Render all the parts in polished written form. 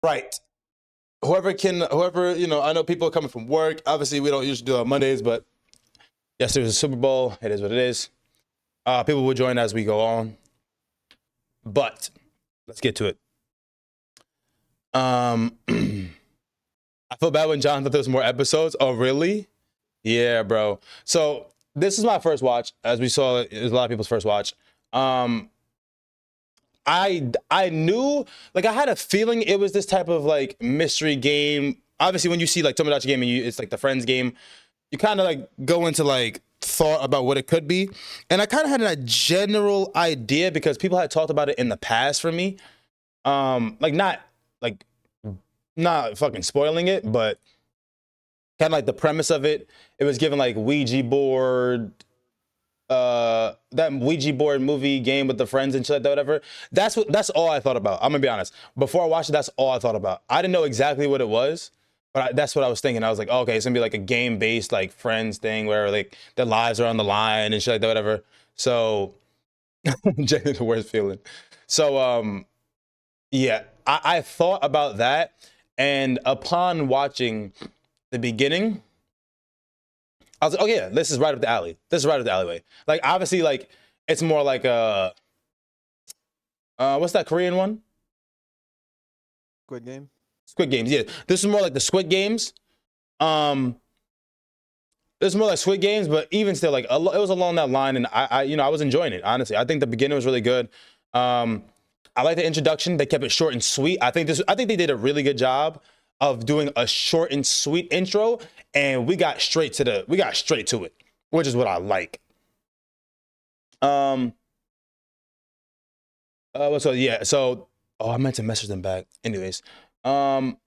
Right. Whoever, I know people are coming from work. Obviously, we don't usually do it on Mondays, but yes, there's a Super Bowl. It is what it is. People will join as we go on. But let's get to it. I feel bad when John thought there was more episodes. Oh, really? Yeah, bro. So this is my first watch. As we saw, it was a lot of people's first watch. I knew, like, I had a feeling it was this type of like mystery game. Obviously, when you see like Tomodachi game and it's like the Friends game, you kind of like go into like thought about what it could be, and I kind of had a general idea because people had talked about it in the past for me. Like like not fucking spoiling it, but kind of like the premise of it. It was given like Ouija board, that Ouija board movie game with the friends and shit like that, whatever. That's all I thought about. I'm gonna be honest. Before I watched it, that's all I thought about. I didn't know exactly what it was, but that's what I was thinking. I was like, oh, okay, it's gonna be like a game based like friends thing where like their lives are on the line and shit like that, whatever. So genuinely the worst feeling. So yeah, I thought about that, and upon watching the beginning, I was like, oh yeah, this is right up the alley. This is right up the alleyway. Like obviously, like it's more like what's that Korean one? Squid Game. Squid Games. Yeah, this is more like the Squid Games. Um, this is more like Squid Games, but even still, like it was along that line, and I was enjoying it. Honestly, I think the beginning was really good. I like the introduction. They kept it short and sweet. I think they did a really good job of doing a short and sweet intro, and we got straight to it, which is what I like. Um, so yeah, so I meant to message them back. Anyways, um,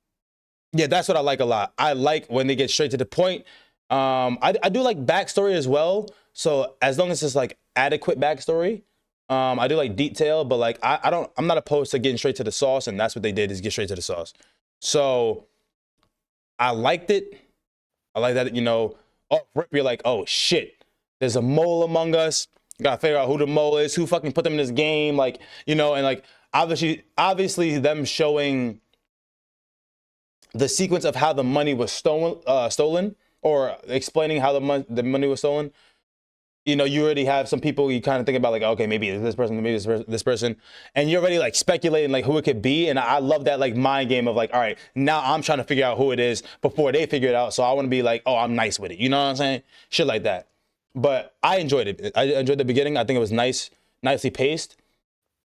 yeah, that's what I like a lot. I like when they get straight to the point. I do like backstory as well. So as long as it's like adequate backstory, I do like detail, but like I'm not opposed to getting straight to the sauce, and that's what they did is get straight to the sauce. So I liked it. I like that, oh, rip, you're like, oh shit, there's a mole among us. You gotta figure out who the mole is, who fucking put them in this game, like, and like obviously them showing the sequence of how the money was stolen, or explaining how the money was stolen. You already have some people you kind of think about, like, okay, maybe it's this person, maybe this person, and you're already like speculating like who it could be. And I love that like mind game of like, all right, now I'm trying to figure out who it is before they figure it out. So I want to be like, oh, I'm nice with it. You know what I'm saying? Shit like that. But I enjoyed it. I enjoyed the beginning. I think it was nicely paced.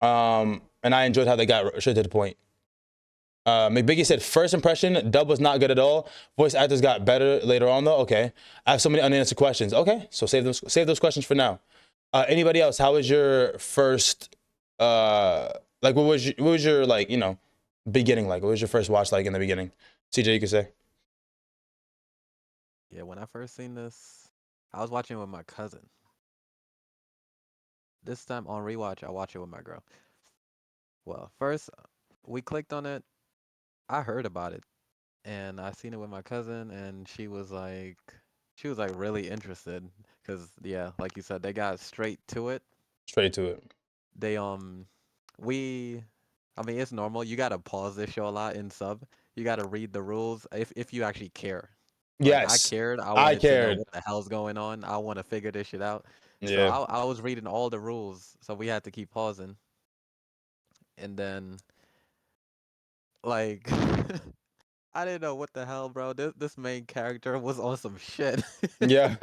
And I enjoyed how they got straight to the point. McBiggie said, first impression, dub was not good at all. Voice actors got better later on, though. Okay. I have so many unanswered questions. Okay. So save those questions for now. Anybody else? How was your first, like, what was your, like, beginning like? What was your first watch like in the beginning? CJ, you could say. Yeah, when I first seen this, I was watching it with my cousin. This time on rewatch, I watch it with my girl. Well, first we clicked on it. I heard about it, and I seen it with my cousin, and she was like really interested, cause yeah, like you said, they got straight to it. Straight to it. They we, I mean, it's normal. You gotta pause this show a lot in sub. You gotta read the rules if you actually care. Like I Yes. cared. I I wanted to know cared. what the hell's going on. I want to figure this shit out. So Yeah. I was reading all the rules. So we had to keep pausing. And then like I didn't know what the hell, bro. This main character was on some shit. Yeah.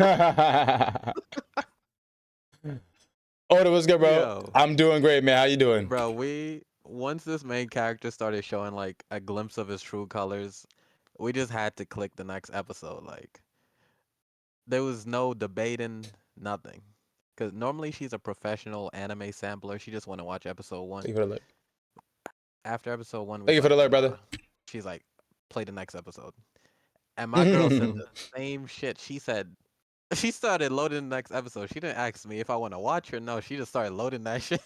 Oh, it was good, bro. Yo, I'm doing great, man. How you doing? bro, we once this main character started showing like a glimpse of his true colors, we just had to click the next episode. Like there was no debating, nothing. Because normally she's a professional anime sampler. She just want to watch episode one. Thank you for the alert. After episode one Thank was you for the like, alert, nah. brother. She's like, play the next episode. And my girl said the same shit. She said she started loading the next episode. She didn't ask me if I want to watch or no. She just started loading that shit.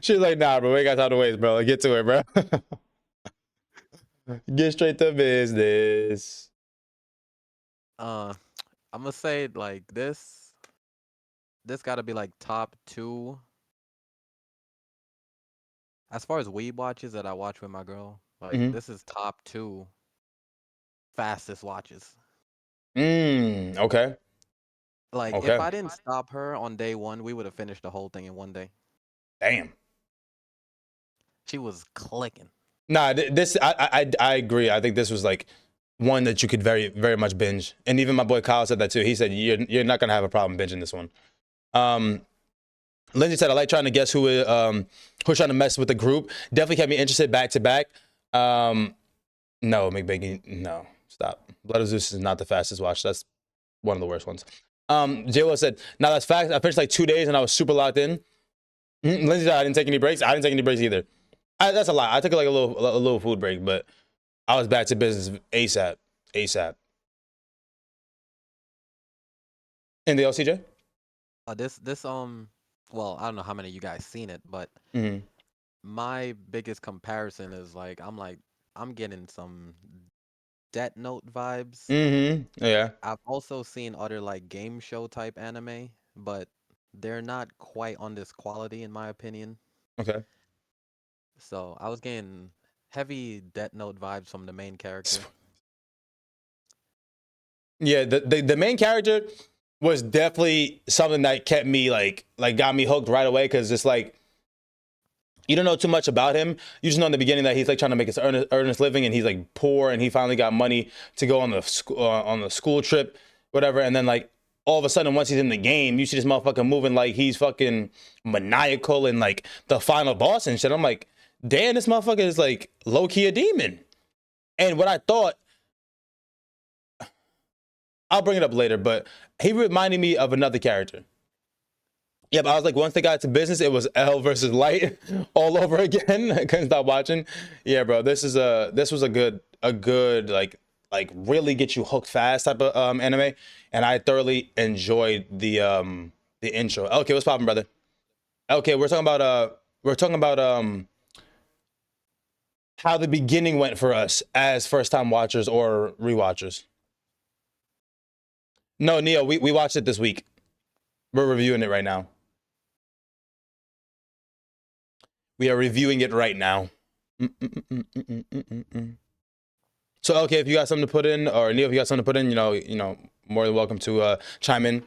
She's like, nah, bro, we got time to waste, bro. Like, get to it, bro. Get straight to business. uh, I'm gonna say like this. This got to be like top two. as far as weeb watches that I watch with my girl, like Mm-hmm. this is top 2 fastest watches. Okay. Like if Okay. I didn't stop her on day 1, we would have finished the whole thing in one day. Damn. She was clicking. Nah, this I agree. I think this was like one that you could very much binge. And even my boy Kyle said that too. He said you're not gonna have a problem binging this one. Um, Lindsay said I like trying to guess who's trying to mess with the group. Definitely kept me interested back to back. No, McBaggy, no, stop. Blood of Zeus is not the fastest watch. That's one of the worst ones. J-Lo said, "Now that's facts. I finished like 2 days and I was super locked in." Lindsay said, "I didn't take any breaks. I didn't take any breaks either. That's a lot. I took like a little food break, but I was back to business ASAP. ASAP." And the LCJ? This well, I don't know how many of you guys seen it, but Mm-hmm. my biggest comparison is I'm getting some Death Note vibes. Mm-hmm. Yeah. I've also seen other like game show type anime, but they're not quite on this quality in my opinion. Okay. So I was getting heavy Death Note vibes from the main character. Yeah. The main character was definitely something that kept me like got me hooked right away because it's like you don't know too much about him. You just know in the beginning that he's like trying to make his earnest living, and he's like poor, and he finally got money to go on the school trip, whatever. And then like all of a sudden, once he's in the game, you see this motherfucker moving like he's fucking maniacal and like the final boss and shit. I'm like, damn, this motherfucker is like low key a demon. And what I thought, I'll bring it up later, but he reminded me of another character. Yeah, but I was like, once they got to business, it was L versus Light all over again. I couldn't stop watching. Yeah, bro, this was a good like really get you hooked fast type of anime, and I thoroughly enjoyed the intro. Okay, what's poppin', brother? Okay, we're talking about how the beginning went for us as first time watchers or rewatchers. No, Neo, we watched it this week. We're reviewing it right now. We are reviewing it right now. So, okay, if you got something to put in, or Neil, if you got something to put in, more than welcome to chime in.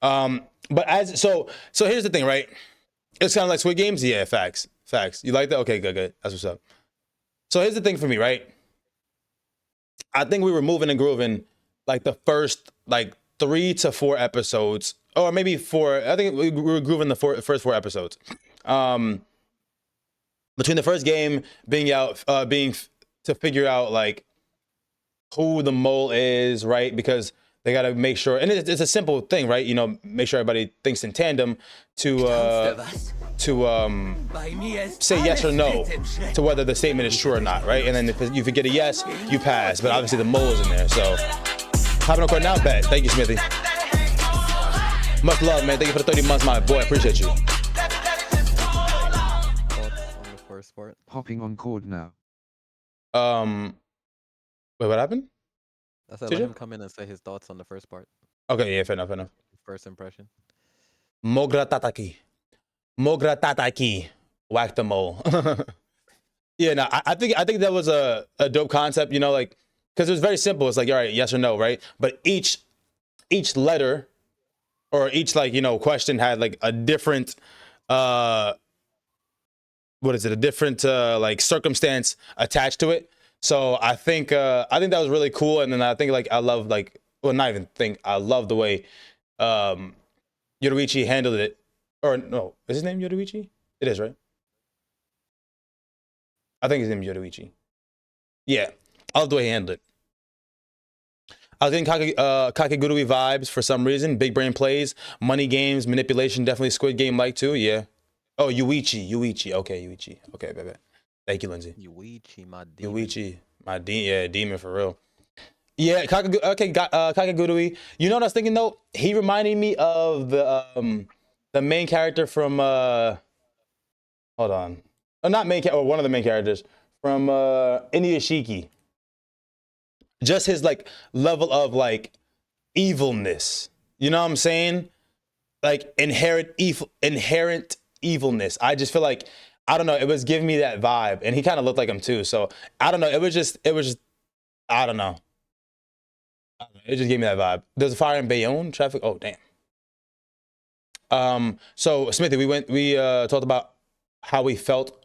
But so here's the thing, right? It's kind of like Squid Games. Yeah, facts. You like that? Okay, good. That's what's up. So here's the thing for me, right? I think we were moving and grooving like the first like 3 to 4 episodes, or maybe 4. I think we were grooving the first 4 episodes. Between the first game being to figure out like who the mole is, right? Because they got to make sure, and it's a simple thing, right? Make sure everybody thinks in tandem to say yes or no to whether the statement is true or not, right? And then if you get a yes, you pass. But obviously the mole is in there, so hopping on court now, bet. Thank you, Smithy. Much love, man. Thank you for the 30 months, my boy. I appreciate you. On the first part. Hopping on cord now. Wait, what happened? I said let him come in and say his thoughts on the first part. Okay, yeah, fair enough. First impression. Mogra tataki. Whack the mole. Yeah, no, I think that was a dope concept, like, because it was very simple. It's like, all right, yes or no, right? But each letter or each question had like a different a different like circumstance attached to it. So I think that was really cool. And then I think I love I love the way Yoruichi handled it. Or no, is his name Yoruichi? It is, right? I think his name is Yoruichi. Yeah, I love the way he handled it. I was getting Kakegurui vibes for some reason. Big brain plays, money games, manipulation, definitely Squid Game like too. Yeah. Oh, Yuichi. Okay, Yuichi. Okay, baby. Thank you, Lindsay. Yuichi, my demon. Yuichi, my demon for real. Yeah, Kakegurui. You know what I was thinking though? He reminded me of the main character from hold on. Oh, not main character, or one of the main characters from Inuyashiki. Just his level of evilness. You know what I'm saying? Like inherent evilness. I just feel like I don't know. It was giving me that vibe, and he kind of looked like him too. So I don't know. It was just I don't know. It just gave me that vibe. There's a fire in Bayonne. Traffic. Oh damn. So Smithy, we talked about how we felt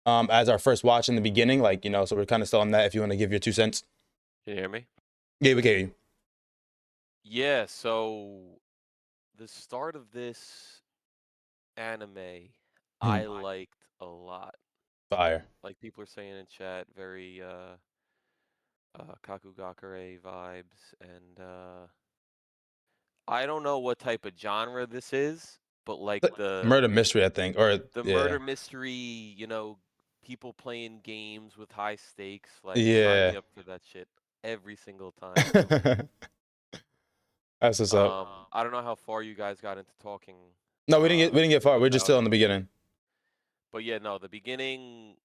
as our first watch in the beginning, like, you know, so we're kind of still on that. If you want to give your 2 cents. Can you hear me? Yeah, we can hear you. Yeah, so the start of this anime I liked a lot. Fire. Like people are saying in chat, very Kakugakure vibes, and I don't know what type of genre this is, but like Murder mystery, I think, or the yeah, murder mystery, you know, people playing games with high stakes, like sign yeah. me up for that shit every single time. That's what's up. I don't know how far you guys got into talking. No, we didn't get far. We're just about still in it. the beginning. But yeah, no, the beginning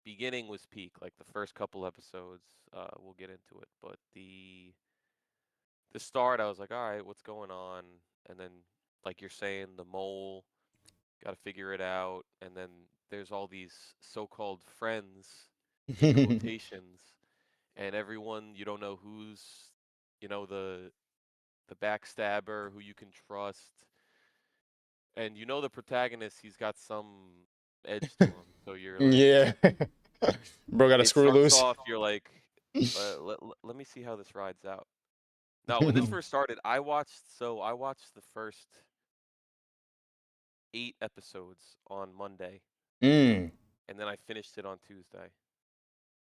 was peak. Like the first couple episodes, we'll get into it. But the start, I was like, all right, what's going on? And then, like you're saying, the mole, got to figure it out. And then there's all these so-called friends in quotations, and everyone you don't know who's, you know, the backstabber, who you can trust. And you know the protagonist, he's got some edge to him. So you're like, Yeah. Bro got a it screw starts loose. off, you're like, let me see how this rides out. Now, when this first started, I watched the first 8 episodes on Monday, Mm. and then I finished it on Tuesday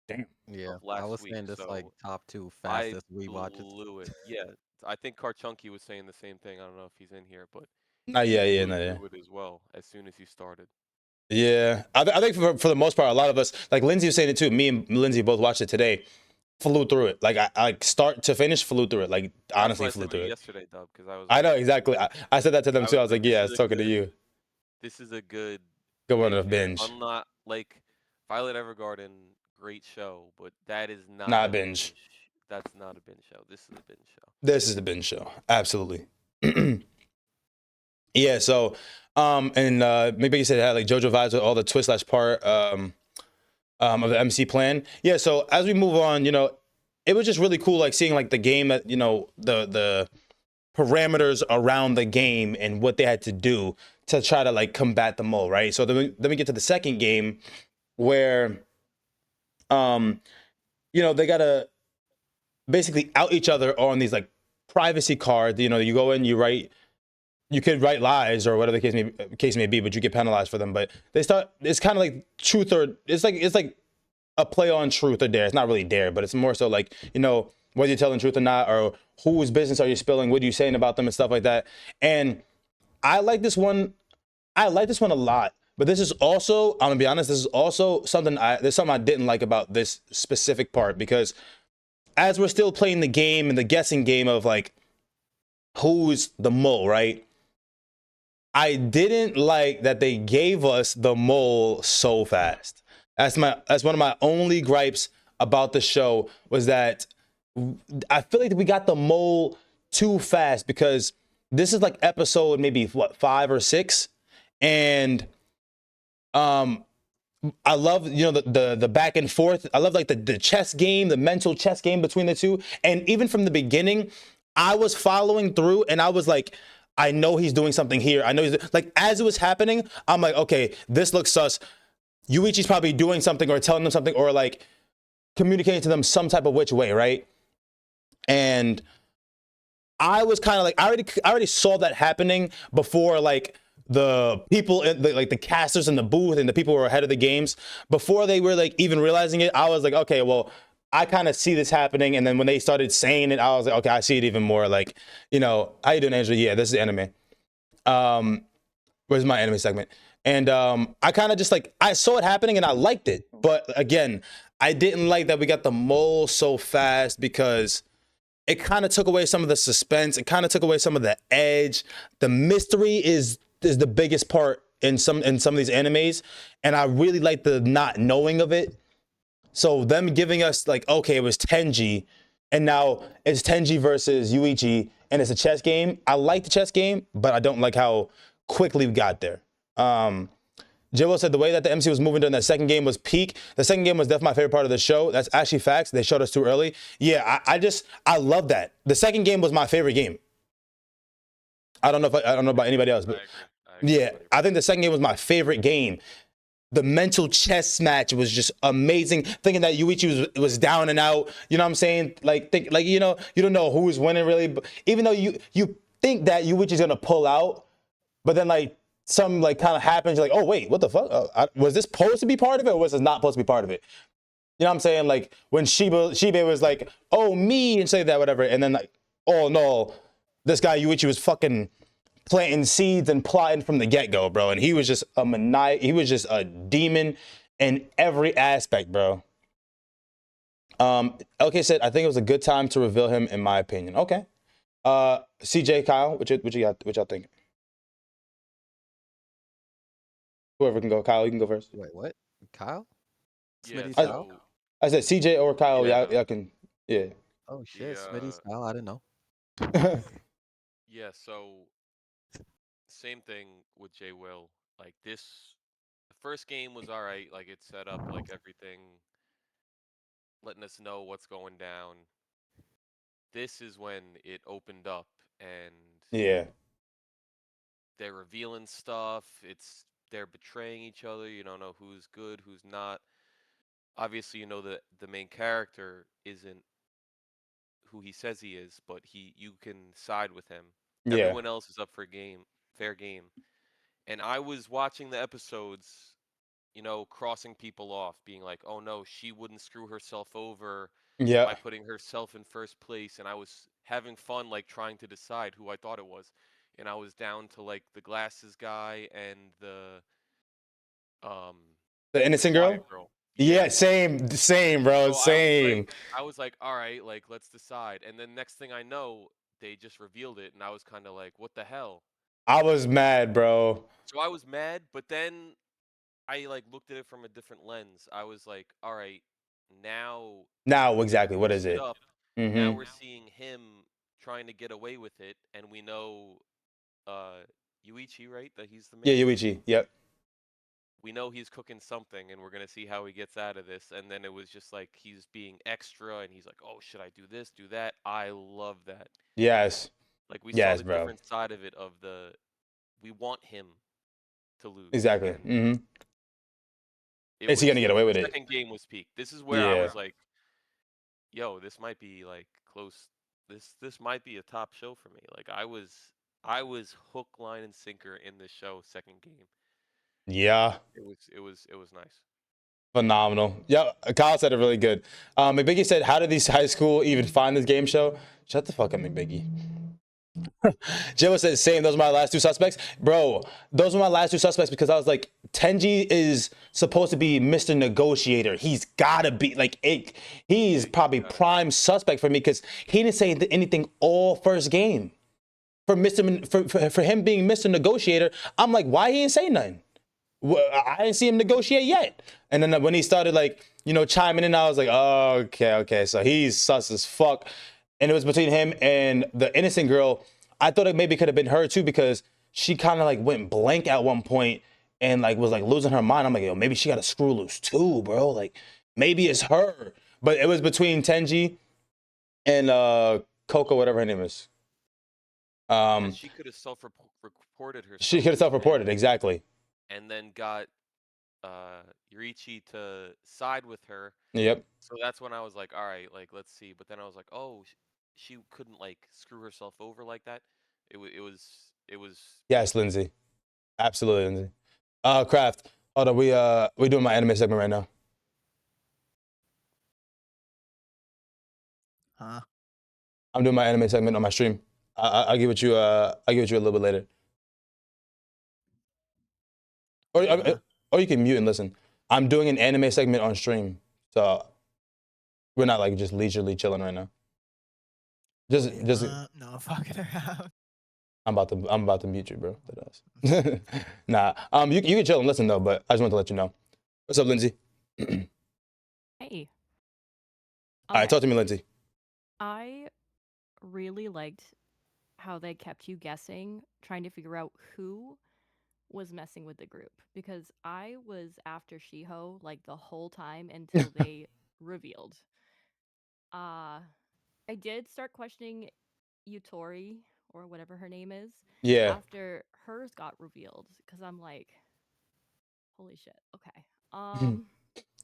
Damn. Yeah, of I last was week. saying this like So top 2 I fastest we watches. blew it. Yeah, I think Karchunky was saying the same thing. I don't know if he's in here, but Not he yeah, yeah, blew no, yeah. through it as well as soon as he started. Yeah, I think for the most part, a lot of us, like Lindsay was saying it too. Me and Lindsay both watched it today. Flew through it, like I like start to finish, flew through it. Like That's why honestly, I flew said to through you it. yesterday, Dub, because I was I like, know exactly. I said that to them too. I was like, this yeah, I is was a talking to good, you. this is a good Good one thing of here. binge, Unlike like Violet Evergarden, great show, but that is not not a binge. binge. That's not a binge show. This is a binge show. This is the binge show, absolutely. Yeah. So, and maybe you said it had like JoJo vibes with all the twist slash part of the MC plan. Yeah. So as we move on, you know, it was just really cool, like seeing like the game that, you know, the parameters around the game and what they had to do to try to like combat the mole, right? So then we get to the second game where you know, they gotta basically out each other on these like privacy cards. You know, you go in, you could write lies or whatever the case may be, but you get penalized for them. But they start, it's kind of like truth or it's like a play on truth or dare. It's not really dare, but it's more so like, you know, whether you're telling truth or not, or whose business are you spilling, what are you saying about them and stuff like that. And I like this one. I like this one a lot. But this is also, I'm gonna be honest, this is also something there's something I didn't like about this specific part, because as we're still playing the game and the guessing game of like who's the mole, right? I didn't like that they gave us the mole so fast. That's one of my only gripes about the show, was that I feel like we got the mole too fast, because this is like episode maybe what 5 or 6, and I love, you know, the back and forth. I love like the chess game, the mental chess game between the two. And even from the beginning, I was following through and I was like, I know he's doing something here. I know he's like, as it was happening, I'm like, okay, this looks sus. Yuichi's probably doing something or telling them something or like communicating to them some type of which way, right? And I was kind of like, I already saw that happening before, like the people like the casters in the booth and the people who were ahead of the games, before they were like even realizing it. I was like, okay, well, I kind of see this happening. And then when they started saying it, I was like, okay, I see it even more. Like, you know, how you doing, Angela? Yeah, this is anime. Where's my anime segment? And I kind of just like, I saw it happening and I liked it. But again, I didn't like that we got the mole so fast, because it kind of took away some of the suspense. It kind of took away some of the edge. The mystery is the biggest part in some of these animes, and I really like the not knowing of it. So them giving us like, okay, it was Tenji, and now it's Tenji versus Yuichi, and it's a chess game. I like the chess game, but I don't like how quickly we got there. Jill said the way that the MC was moving during that second game was peak. The second game was definitely my favorite part of the show. That's actually facts. They showed us too early. Yeah, I love that. The second game was my favorite game. I don't know about anybody else, but I agree yeah, I think the second game was my favorite game. The mental chess match was just amazing. Thinking that Yuichi was down and out, you know what I'm saying? Like you know, you don't know who's winning really, but even though you think that Yuichi's gonna pull out, but then like something like kind of happens, you're like, oh wait, what the fuck? Was this supposed to be part of it, or was this not supposed to be part of it? You know what I'm saying? Like when Shibe was like, oh me, and say that whatever, and then like, oh no, this guy Yuichi was fucking planting seeds and plotting from the get-go, bro. And he was just he was just a demon in every aspect, bro. Okay, said I think it was a good time to reveal him, in my opinion. Okay. CJ, Kyle, what y'all think? Whoever can go. Kyle, you can go first. Wait, what? Kyle? Yeah, Smitty's I- Kyle? I said CJ or Kyle. Yeah. Y'all can. Yeah. Oh shit, The, Smitty's Kyle. I didn't know. Yeah, so same thing with J Will. Like the first game was all right. Like it set up like everything, letting us know what's going down. This is when it opened up and Yeah. they're revealing stuff. They're betraying each other. You don't know who's good, who's not. Obviously, you know that the main character isn't who he says he is, but you can side with him. Yeah. Everyone else is up for fair game. And I was watching the episodes, you know, crossing people off, being like, "Oh no, she wouldn't screw herself over Yeah. by putting herself in first place." And I was having fun, like trying to decide who I thought it was. And I was down to like the glasses guy and um The innocent quiet girl. girl. Yeah. Same, bro. So Same. I was like, all right, like let's decide. And then next thing I know, they just revealed it, and I was kind of like, what the hell? I was mad, bro. So I was mad, but then I like looked at it from a different lens. I was like, all right, now Now, exactly. What is switched it? up. Now Mm-hmm. we're seeing him trying to get away with it, and we know Yuichi, right? That he's the Yeah, main. Yuichi. Yep. We know he's cooking something, and we're gonna see how he gets out of this. And then it was just like he's being extra, and he's like, "Oh, should I do this, do that?" I love that. Yes. Like we saw Yes, the bro. different side of it. We want him to lose. Exactly. And Mm-hmm. Is he gonna get away with the it? second game was peak. This is where I Yeah. was like, "Yo, this might be like close. This might be a top show for me." Like I was hook, line, and sinker in this show. Second game. Yeah. It was nice. Phenomenal. Yeah, Kyle said it really good. McBiggie said, how did these high school even find this game show? Shut the fuck up, McBiggie. Jill said, same. Those are my last two suspects. Bro, those were my last two suspects because I was like, Tenji is supposed to be Mr. Negotiator. He's gotta be like it. He's probably prime suspect for me because he didn't say anything all first game. For him being Mr. Negotiator, I'm like, why he didn't say nothing? I didn't see him negotiate yet. And then when he started like, you know, chiming in, I was like, oh, okay. So he's sus as fuck. And it was between him and the innocent girl. I thought it maybe could have been her too because she kind of like went blank at one point and like was like losing her mind. I'm like, yo, maybe she got a screw loose too, bro. Like maybe it's her. But it was between Tenji and Coco, whatever her name is. And she could have self-reported herself. She could have self-reported, exactly. And then got Yurichi to side with her. Yep. So that's when I was like, all right, like let's see. But then I was like, oh, she couldn't like screw herself over like that. It was. Yes, Lindsay. Absolutely, Lindsay. Craft. Hold on, we doing my anime segment right now. Huh? I'm doing my anime segment on my stream. I'll give it you. I'll give it you a little bit later. Or you can mute and listen. I'm doing an anime segment on stream, so we're not like just leisurely chilling right now. Just no fucking around. I'm about to mute you, bro. Nah. You can chill and listen though, but I just want to let you know. What's up, Lindsay? Hey. All right, talk to me, Lindsay. I really liked how they kept you guessing, trying to figure out who was messing with the group because I was after Shiho like the whole time until they revealed. I did start questioning Yutori or whatever her name is Yeah. after hers got revealed because I'm like, holy shit. Okay. And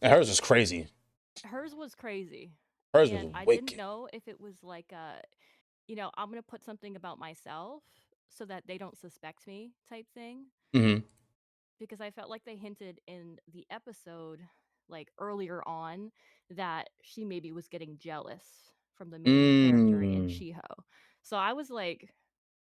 hers was crazy. Hers was crazy. Hers was And I didn't wicked. know if it was like a, I'm going to put something about myself so that they don't suspect me type thing. Mm-hmm. Because I felt like they hinted in the episode, like earlier on, that she maybe was getting jealous from the main character in Mm. Shiho. So I was like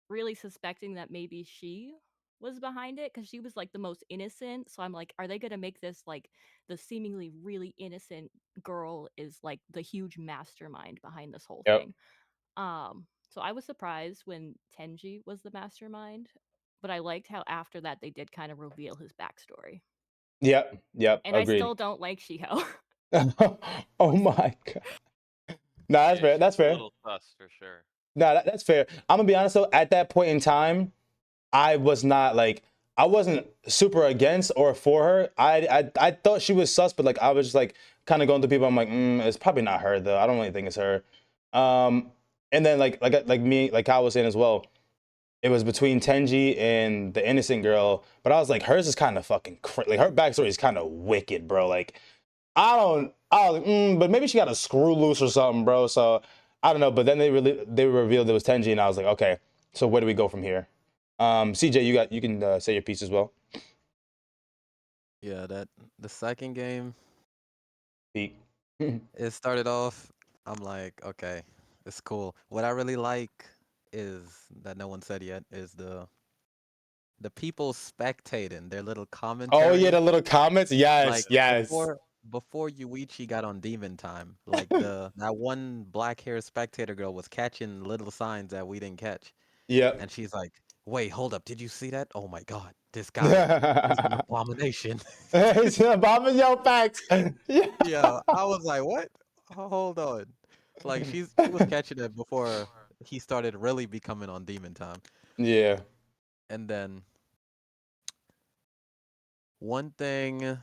really suspecting that maybe she was behind it because she was like the most innocent. So I'm like, are they going to make this like the seemingly really innocent girl is like the huge mastermind behind this whole Yep. thing? So I was surprised when Tenji was the mastermind, but I liked how after that they did kind of reveal his backstory. Yep. Yep. And I Agreed. still don't like Shiho. Oh my god. Nah, that's Yeah, fair. she was That's a fair. little sus for sure. Nah, that's fair. I'm gonna be honest though. At that point in time, I was not like I wasn't super against or for her. I thought she was sus, but like I was just like kind of going through people. I'm like, it's probably not her though. I don't really think it's her. Um, and then like me, like I was saying as well, it was between Tenji and the innocent girl. But I was like, hers is kind of fucking like her backstory is kind of wicked, bro. Like I was like, but maybe she got a screw loose or something, bro. So I don't know. But then they revealed it was Tenji, and I was like, okay, so where do we go from here? CJ, you can say your piece as well. Yeah, that the second game, Pete. it started off, I'm like, okay, it's cool. What I really like is that no one said yet is the people spectating their little Oh yeah, commentaries. the little comments. Yes, Like yes. before Yuichi got on Demon Time, like that one black hair spectator girl was catching little signs that we didn't catch. Yep. And she's like, wait, hold up, did you see that? Oh my god, this guy, he's an abomination. It's bombing your facts. Yeah. Yeah, I was like, what? Hold on. Like she was catching it before he started really becoming on Demon Time. Yeah. And then one thing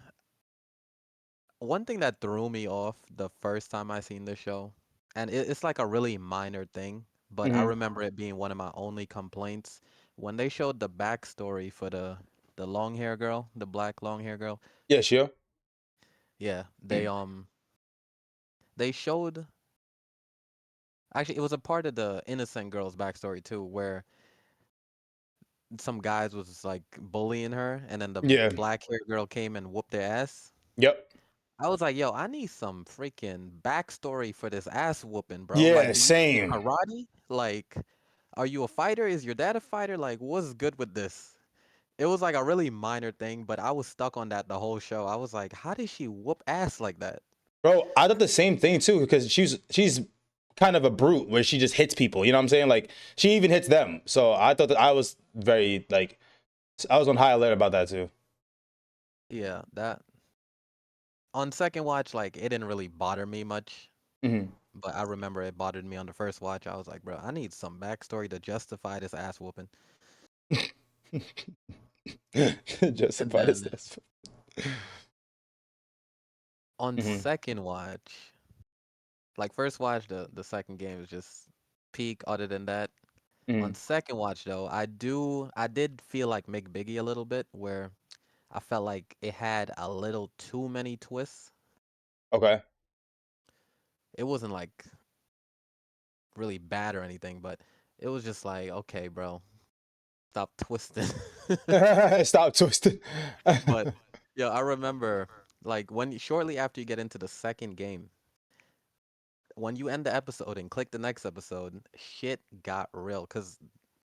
one thing that threw me off the first time I seen the show, and it's like a really minor thing, but I Hmm. remember it being one of my only complaints when they showed the backstory for the long hair girl, the black long hair girl. Yeah, sure. Yeah, they showed actually it was a part of the innocent girl's backstory too, where some guys was like bullying her, and then the Yeah. black hair girl came and whooped their ass. Yep. I was like, yo, I need some freaking backstory for this ass whooping, bro. Like, Yeah, do you do same. karate? Like, are you a fighter? Is your dad a fighter? Like, what's good with this? It was like a really minor thing, but I was stuck on that the whole show. I was like, how did she whoop ass like that? Bro, I thought the same thing too because she's kind of a brute where she just hits people. You know what I'm saying? Like she even hits them. So I thought that I was very like I was on high alert about that too. Yeah, that on second watch, like, it didn't really bother me much, Hmm. but I remember it bothered me on the first watch. I was like, bro, I need some backstory to justify this ass whooping. And Justified as then this. on Hmm. second watch, like first watch, the second game is just peak. Other than that, on Hmm. second watch though, I did feel like Mick Biggie a little bit, where I felt like it had a little too many twists. Okay. It wasn't like really bad or anything, but it was just like, okay, bro, stop twisting. Stop twisting. But yeah, I remember like when shortly after you get into the second game, when you end the episode and click the next episode, shit got real because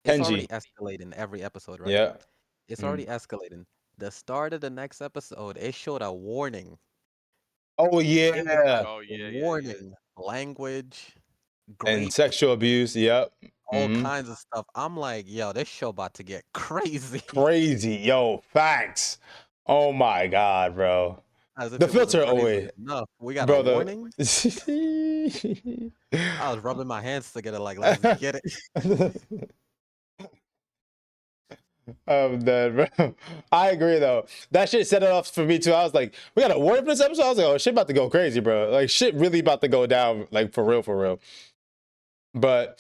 it's already Tenji. escalating every episode, right? Yeah. It's Mhm. already escalating. The start of the next episode, it showed a warning. Oh It was yeah. like Oh yeah, yeah, yeah. warning, language, And grape, sexual abuse. Yep. all Hmm. kinds of stuff. I'm like, yo, this show about to get crazy. Crazy. Yo, facts. Oh my God, bro. As if The it wasn't filter crazy away. enough. We got a Bro, warning. the I was rubbing my hands together like, let's get it. I'm dead, bro. I agree though. That shit set it off for me too. I was like, we got a warning for this episode. I was like, oh, shit about to go crazy, bro. Like shit really about to go down, like for real, for real. But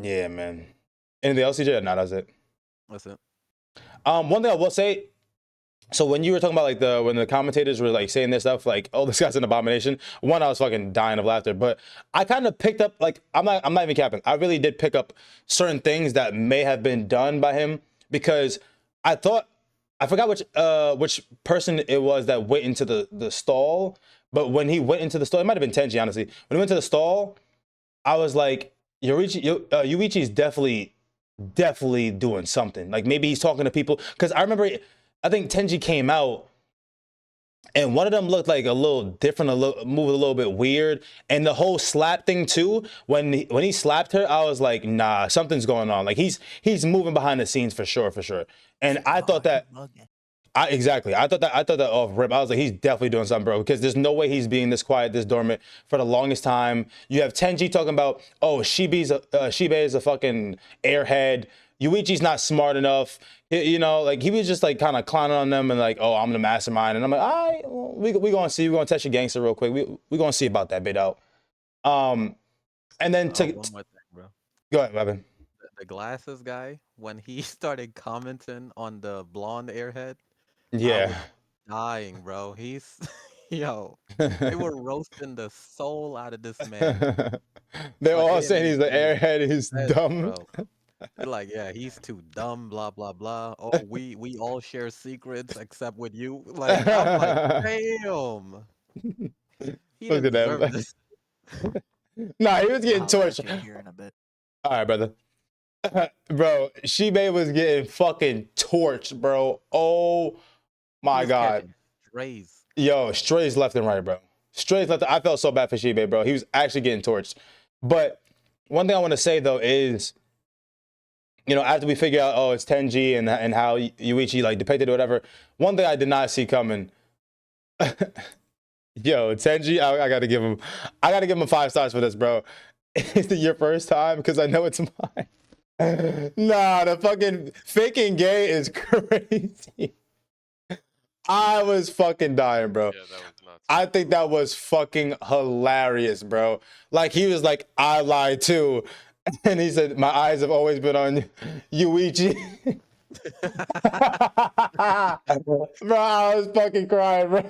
yeah, man. Anything else, CJ? No, that's it. That's it. One thing I will say. So when you were talking about like when the commentators were like saying this stuff, like, oh, this guy's an abomination. One, I was fucking dying of laughter. But I kind of picked up, like, I'm not even capping. I really did pick up certain things that may have been done by him because I forgot which person it was that went into the stall. But when he went into the stall, it might have been Tenji, honestly. When he went to the stall, I was like, Yuichi's definitely doing something. Like maybe he's talking to people. Because I think Tenji came out and one of them looked like a little different, moved a little bit weird. And the whole slap thing too, when he slapped her, I was like, nah, something's going on. Like he's moving behind the scenes for sure. And I thought that exactly. I thought that off rip. I was like, he's definitely doing something, bro. Because there's no way he's being this quiet, this dormant for the longest time. You have Tenji talking about, oh, Shibe is a fucking airhead. Yuichi's not smart enough. You know, like he was just like kind of clowning on them and like, oh, I'm the mastermind. And I'm like, all right, well, we gonna see. We're gonna test your gangster real quick. We gonna see about that bit out. And then one more thing, bro. Go ahead, Evan. The glasses guy, when he started commenting on the blonde airhead, I Yeah. was dying, bro. He's yo, they were roasting the soul out of this man. They're Like, all they saying didn't he's the even airhead. He's say it, dumb. bro. They're like, yeah, he's too dumb, blah blah blah. Oh, we all share secrets except with you. Like, I'm like, damn. He Look didn't at deserve that. this. Nah, he was getting I'll back torched. in here in a bit. All right, brother. Bro, Shibe was getting fucking torched, bro. Oh He my was God. catching strays. Yo, strays left and right, bro. Strays left. I felt so bad for Shibe, bro. He was actually getting torched. But one thing I want to say though is, you know, after we figure out, oh, it's Tenji and how Yuichi like depicted or whatever, one thing I did not see coming. Yo, Tenji, I gotta give him 5 stars for this, bro. Is it your first time? Because I know it's mine. Nah, the fucking faking gay is crazy. I was fucking dying, bro. Yeah, that was nuts. I think that was fucking hilarious, bro. Like he was like, I lied too. And he said, my eyes have always been on Yuichi. Bro, I was fucking crying, bro.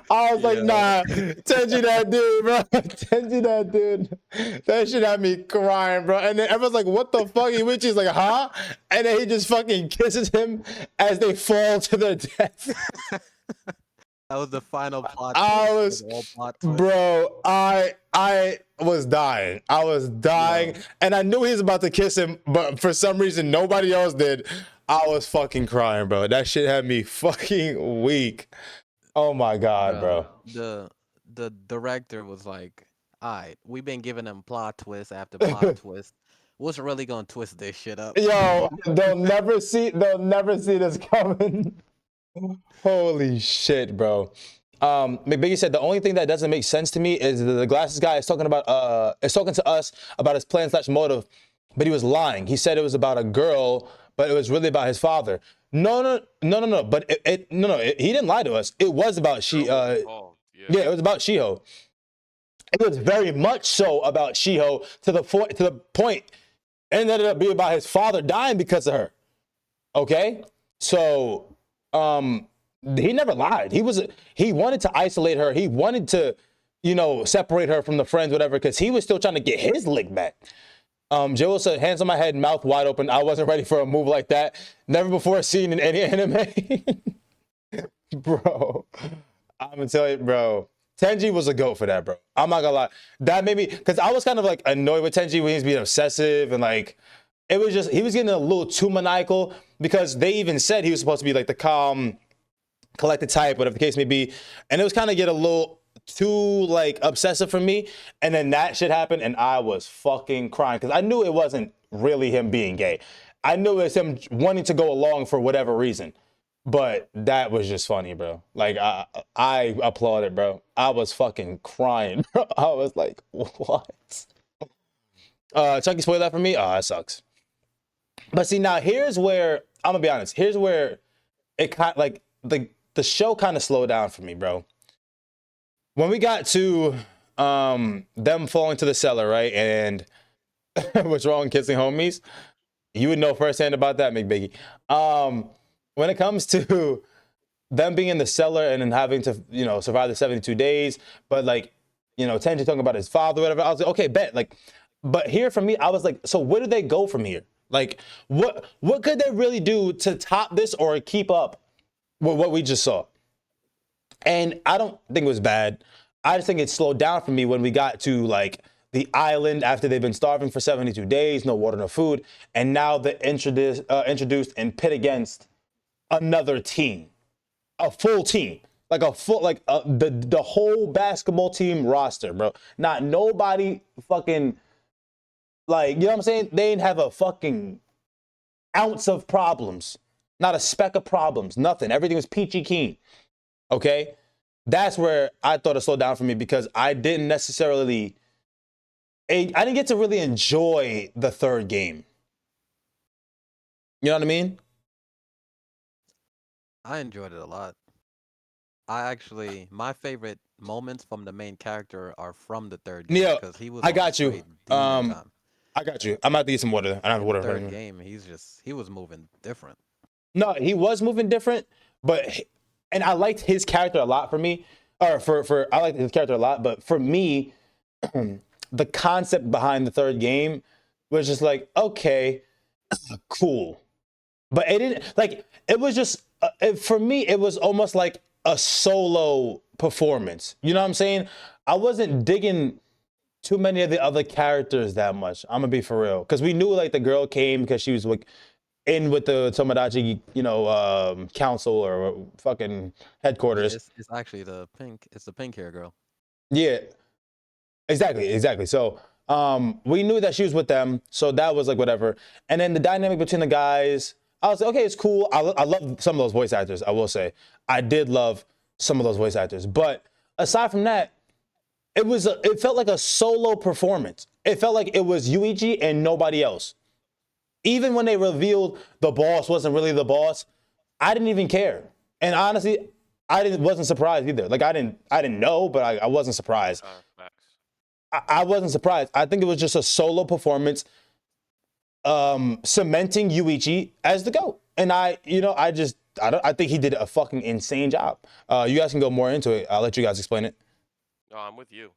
I was like, nah, Tenji that dude, bro. Tenji that dude. That shit had me crying, bro. And then everyone's like, what the fuck? Yuichi's like, huh? And then he just fucking kisses him as they fall to their death. That was the final plot. I twist was, of all plot twists. bro, I was dying. I was dying. Yeah. And I knew he was about to kiss him, but for some reason, nobody else did. I was fucking crying, bro. That shit had me fucking weak. Oh my God, bro. The director was like, all right, we've been giving them plot twist after plot twist. What's really gonna twist this shit up? Yo, they'll never see this coming. Holy shit, bro. McBiggie said the only thing that doesn't make sense to me is the glasses guy is talking to us about his plan / motive, but he was lying. He said it was about a girl, but it was really about his father. No. But he didn't lie to us. It was about yeah, it was about Shiho. It was very much so about Shiho to the point, and it ended up being about his father dying because of her. Okay, so he never lied. He wanted to isolate her. He wanted to, separate her from the friends, whatever, because he was still trying to get his lick back. Joe said, hands on my head, mouth wide open. I wasn't ready for a move like that. Never before seen in any anime. Bro, I'm gonna tell you, bro. Tenji was a goat for that, bro. I'm not gonna lie. That made me, because I was kind of like annoyed with Tenji when he was being obsessive and like, it was just, he was getting a little too maniacal because they even said he was supposed to be like the calm, collected type, whatever the case may be. And it was kind of get a little too like obsessive for me. And then that shit happened and I was fucking crying because I knew it wasn't really him being gay. I knew it was him wanting to go along for whatever reason. But that was just funny, bro. Like, I applauded, bro. I was fucking crying, bro. I was like, what? Chucky, spoil that for me? Oh, that sucks. But see, now here's where I'm gonna be honest. Here's where it kind like the show kind of slowed down for me, bro. When we got to them falling to the cellar, right? And what's wrong kissing homies? You would know firsthand about that, McBiggie. When it comes to them being in the cellar and then having to, survive the 72 days, but like, Tenji talking about his father, whatever. I was like, okay, bet. Like, but here for me, I was like, so where do they go from here? Like, what could they really do to top this or keep up with what we just saw? And I don't think it was bad. I just think it slowed down for me when we got to like the island after they've been starving for 72 days, no water, no food, and now they're introduced and pit against another team, a full team, like the whole basketball team roster, bro. Not nobody fucking like, you know what I'm saying? They didn't have a fucking ounce of problems, not a speck of problems, nothing. Everything was peachy keen. Okay, that's where I thought it slowed down for me because I didn't get to really enjoy the third game. You know what I mean? I enjoyed it a lot. My favorite moments from the main character are from the third game Neo, because he was I on got you. straight demon time. I got you. I'm about to get some water. I don't have In water. the Right third now. game, he was moving different. No, he was moving different, and I liked his character a lot. For me, or I liked his character a lot, but for me, the concept behind the third game was just like, okay, cool. But it didn't like it was just for me it was almost like a solo performance. You know what I'm saying? I wasn't digging too many of the other characters that much. I'm gonna be for real, because we knew like the girl came because she was like in with the Tomodachi, council or fucking Yeah, headquarters. it's actually it's the pink hair girl. Yeah, exactly. So we knew that she was with them, so that was like whatever. And then the dynamic between the guys, I was like, okay, it's cool. I love some of those voice actors. I will say, I did love some of those voice actors. But aside from that, it felt like a solo performance. It felt like it was Yuichi and nobody else. Even when they revealed the boss wasn't really the boss, I didn't even care. And honestly, wasn't surprised either. Like I didn't know, but I wasn't surprised. Facts. I wasn't surprised. I think it was just a solo performance, cementing Yuichi as the GOAT. And I think he did a fucking insane job. You guys can go more into it. I'll let you guys explain it. No, I'm with you.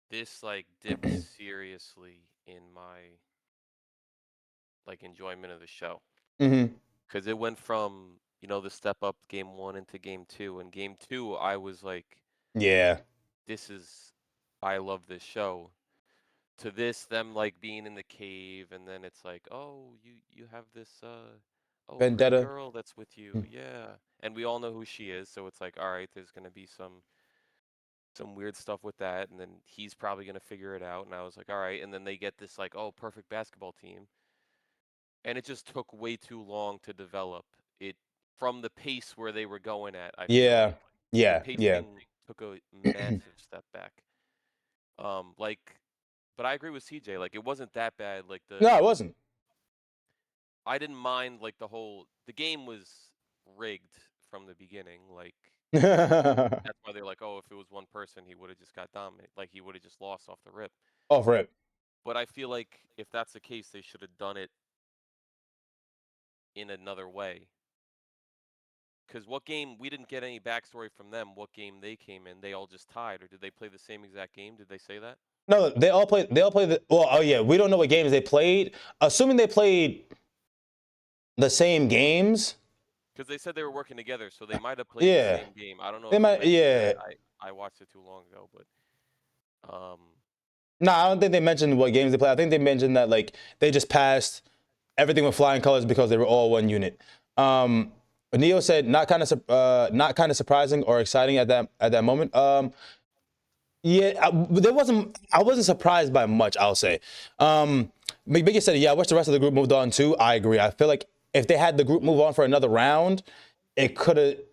This like dipped seriously in my like enjoyment of the show. Mm-hmm. Because it went from, the step up game 1 into game 2. And game 2, I was like, Yeah. I love this show. To this, them like being in the cave, and then it's like, oh, you have this pretty Vendetta. girl that's with you, yeah. And we all know who she is, so it's like, all right, there's gonna be some weird stuff with that, and then he's probably gonna figure it out. And I was like, all right. And then they get this like, oh, perfect basketball team. And it just took way too long to develop it from the pace where they were going at. I feel Yeah. like the Yeah. pacing took a massive step back. But I agree with CJ. Like, it wasn't that bad. Like No, it wasn't. I didn't mind like the game was rigged from the beginning. Like that's why they're like, oh, if it was one person, he would have just got dominated. Like he would have just lost off the rip. Off rip. But I feel like if that's the case, they should have done it in another way. Because what game, we didn't get any backstory from them. What game they came in, they all just tied, or did they play the same exact game? Did they say that? No, they all played. Well, oh yeah, we don't know what games they played. Assuming they played the same games. Because they said they were working together, so they might have played Yeah. the same game. I don't know. They if might. mentioned Yeah. that. I watched it too long ago, but No, I don't think they mentioned what games they played. I think they mentioned that like they just passed everything with flying colors because they were all one unit. Neo said not kind of surprising or exciting at that moment. Yeah, I wasn't surprised by much, I'll say. McBiggie said, yeah, I wish the rest of the group moved on too. I agree. I feel like if they had the group move on for another round, it would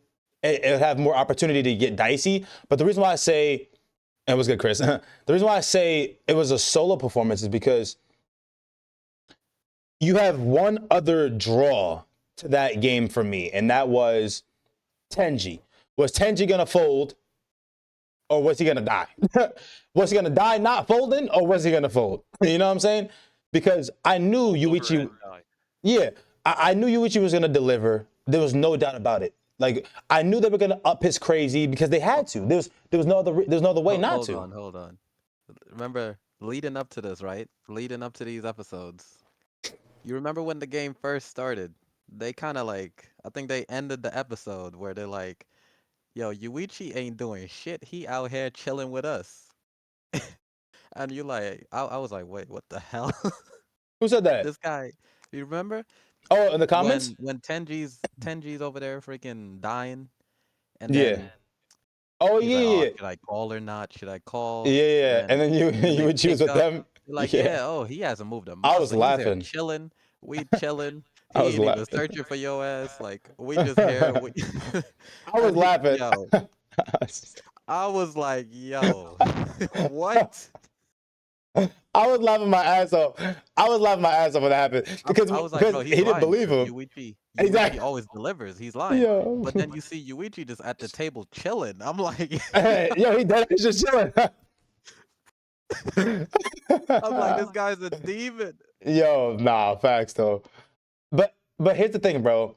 have more opportunity to get dicey. But the reason why I say, and it was good, Chris. The reason why I say it was a solo performance is because you have one other draw to that game for me, and that was Tenji. Was Tenji gonna fold, or was he gonna die? Was he gonna die not folding, or was he gonna fold? You know what I'm saying? Because I knew Yuichi. Silver and die. Yeah, I knew Yuichi was gonna deliver. There was no doubt about it. Like I knew they were gonna up his crazy because they had to. There was no other way not to. Hold on. Remember, leading up to this, right? Leading up to these episodes. You remember when the game first started? They kind of like, I think they ended the episode where they're like, yo, Yuichi ain't doing shit. He out here chilling with us. And you like, I was like, wait, what the hell? Who said that? This guy, you remember? Oh, in the comments? When Tenji's over there freaking dying, and Yeah. then Oh he's like, oh, yeah. should I call or not? Should I call? Yeah. And then they Yuichi was pick with up, them. You're like, Yeah. yeah, oh, he hasn't moved a I muscle. was He's here laughing. chilling. We chilling. I He was ain't even laughing. searching for your ass. Like, we just here. I was laughing. Yo, I was like, yo, what? I was laughing my ass off. I was laughing my ass off when that happened because I was like, bro, he he's didn't lying, believe 'cause him. Yuichi Exactly. always delivers. He's lying. Yo. But then you see Yuichi just at the table chilling. I'm like, Yo, he dead. He's just chilling. I'm like, this guy's a demon. Yo, nah, facts though. But here's the thing, bro.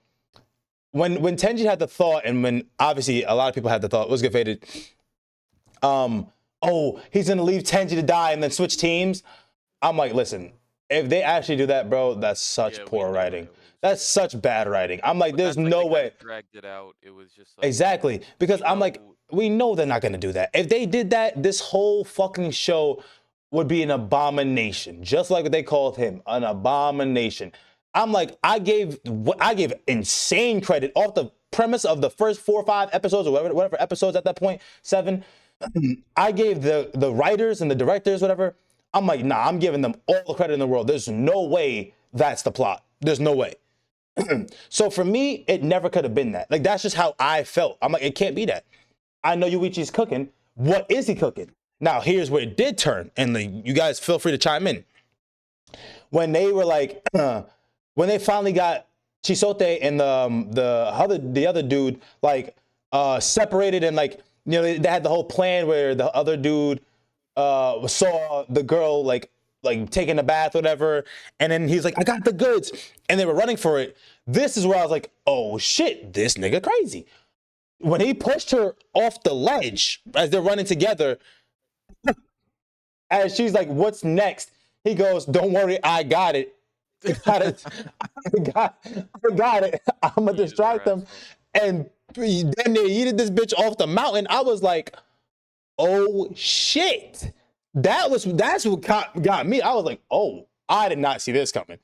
When Tenji had the thought, and when obviously a lot of people had the thought, what's good, Faded? Oh, he's gonna leave Tenji to die and then switch teams. I'm like, listen, if they actually do that, bro, that's such Yeah, we poor knew writing. it was- That's such bad writing. I'm like, But there's that's, like, no they kinda way. dragged it out. It was just like, Exactly. Because you I'm like, know- we know they're not gonna do that. If they did that, this whole fucking show would be an abomination. Just like what they called him, an abomination. I'm like, I gave insane credit off the premise of the first 4 or 5 episodes or whatever episodes at that point, 7. I gave the writers and the directors, whatever. I'm like, nah, I'm giving them all the credit in the world. There's no way that's the plot. There's no way. So for me, it never could have been that. Like, that's just how I felt. I'm like, it can't be that. I know Yuichi's cooking. What is he cooking? Now, here's where it did turn. And like, you guys feel free to chime in. When they were like, when they finally got Chisote and the other dude like separated, and like, you know, they had the whole plan where the other dude saw the girl like taking a bath, whatever, and then he's like, I got the goods, and they were running for it. This is where I was like, oh shit, this nigga crazy. When he pushed her off the ledge as they're running together, as she's like, what's next? He goes, don't worry, I got it. I got it. I got it. I'm gonna distract them. And then they yeeted this bitch off the mountain. I was like, oh shit. That's what got me. I was like, oh, I did not see this coming.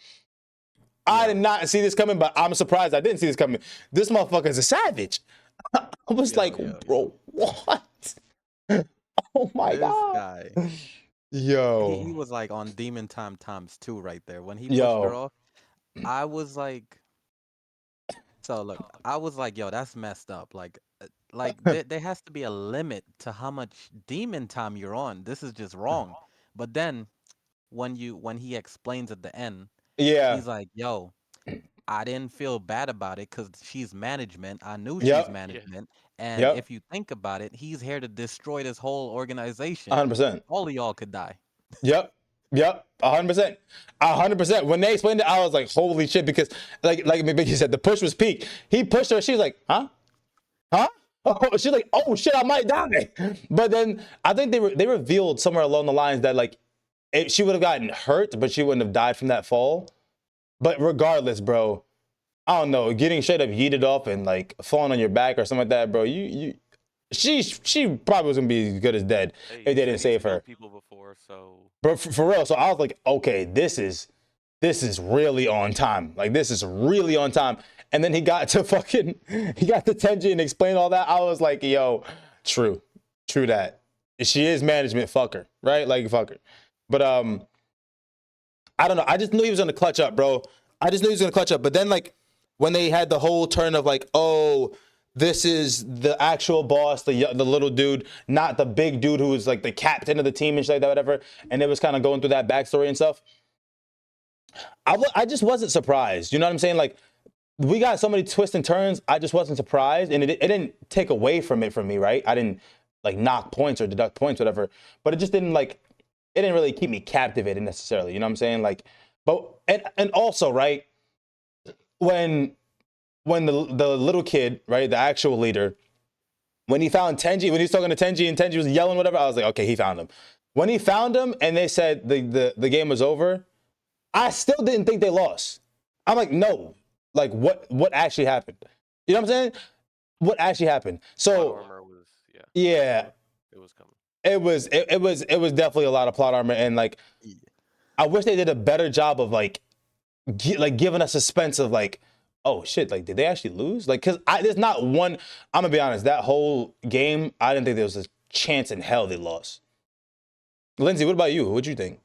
I did not see this coming, but I'm surprised I didn't see this coming. This motherfucker is a savage. I was bro, what? Oh my This God. guy. Yo. He was like on demon time ×2 right there. When he pushed Yo. her off, I was like, so look, I was like, yo, that's messed up. Like there has to be a limit to how much demon time you're on. This is just wrong. But then when he explains at the end, Yeah. he's like, yo, I didn't feel bad about it because she's management. I knew Yep. she's management. And Yep. if you think about it, he's here to destroy this whole organization. 100%. All of y'all could die. Yep. 100%. 100%. When they explained it, I was like, holy shit, because like Biggie said, the push was peak. He pushed her. She's like, huh? Oh, she's like, oh shit, I might die. But then I think they revealed somewhere along the lines that like she would have gotten hurt, but she wouldn't have died from that fall. But regardless, bro, I don't know, getting straight up yeeted off and like falling on your back or something like that, bro. She probably was gonna be as good as dead if they didn't save her. People before, so. But for real, so I was like, okay, this is really on time. Like, this is really on time. And then he got to Tenji and explained all that. I was like, yo, true that. She is management, fuck her, right? Like, fuck her. But I don't know. I just knew he was gonna clutch up, bro. But then like when they had the whole turn of like, oh, this is the actual boss, the little dude, not the big dude who was like the captain of the team and shit like that, whatever. And it was kind of going through that backstory and stuff. I just wasn't surprised. You know what I'm saying? Like, we got so many twists and turns. I just wasn't surprised, and it didn't take away from it from me, right? I didn't like knock points or deduct points, whatever. But it just didn't like it didn't really keep me captivated necessarily. You know what I'm saying? Like, but and also right when the little kid, right, the actual leader, when he found Tenji, when he was talking to Tenji and Tenji was yelling whatever, I was like, okay, he found him. When he found him and they said the game was over, I still didn't think they lost. I'm like, no, like what actually happened? You know what I'm saying? What actually happened? Plot So armor was yeah, it was coming. it was definitely a lot of plot armor, and like Yeah. I wish they did a better job of like giving us suspense of like, oh shit, like did they actually lose? Like, cause there's not one. I'm gonna be honest, that whole game, I didn't think there was a chance in hell they lost. Lindsay, what about you? What'd you think?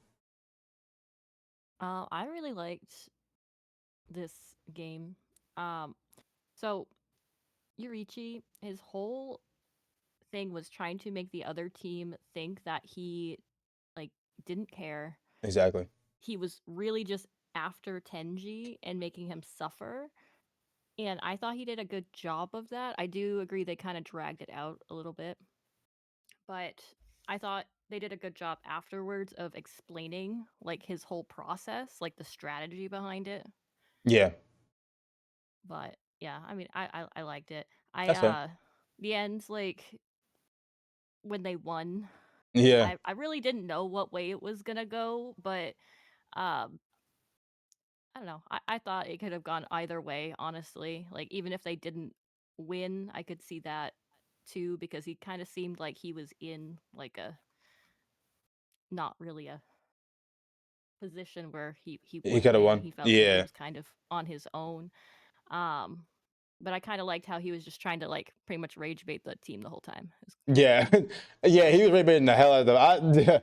I really liked this game. So Yurichi, his whole thing was trying to make the other team think that he like didn't care. Exactly. He was really just after Tenji and making him suffer. And I thought he did a good job of that. I do agree they kind of dragged it out a little bit. But I thought they did a good job afterwards of explaining like his whole process, like the strategy behind it. Yeah, But yeah, I mean, I liked it. that's fair. The ends, like when they won, Yeah, I really didn't know what way it was gonna go, but um I don't know. I thought it could have gone either way, honestly. Like even if they didn't win, I could see that too, because he kind of seemed like he was in like a not really a position where he he would could have win. won. He felt like he Yeah, was kind of on his own. Um but I kind of liked how he was just trying to like pretty much rage bait the team the whole time. It was kinda yeah, cool. yeah. He was rage baiting the hell out of them.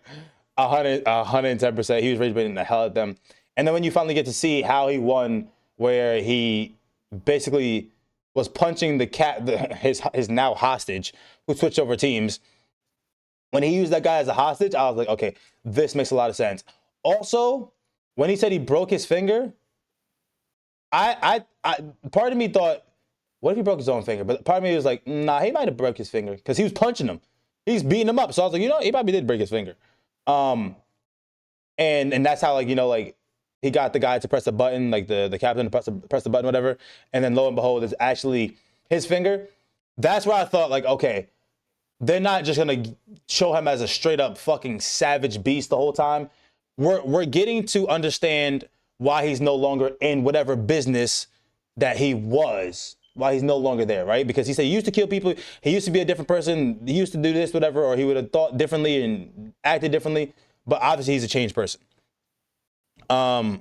110%. He was rage baiting the hell out of them. And then when you finally get to see how he won, where he basically was punching the cat, his now hostage, who switched over teams. When he used that guy as a hostage, I was like, okay, this makes a lot of sense. Also, when he said he broke his finger, I part of me thought, what if he broke his own finger? But part of me was like, nah, he might have broke his finger because he was punching him. He's beating him up. So I was like, you know, he probably did break his finger. Um, and that's how, like, you know, like he got the guy to press the button, like the captain to press the button, whatever. And then lo and behold, it's actually his finger. That's where I thought, like, okay, they're not just gonna show him as a straight up fucking savage beast the whole time. We're getting to understand why he's no longer in whatever business that he was. Why he's no longer there, right? Because he said he used to kill people. He used to be a different person. He used to do this, whatever, or he would have thought differently and acted differently. But obviously, he's a changed person. Was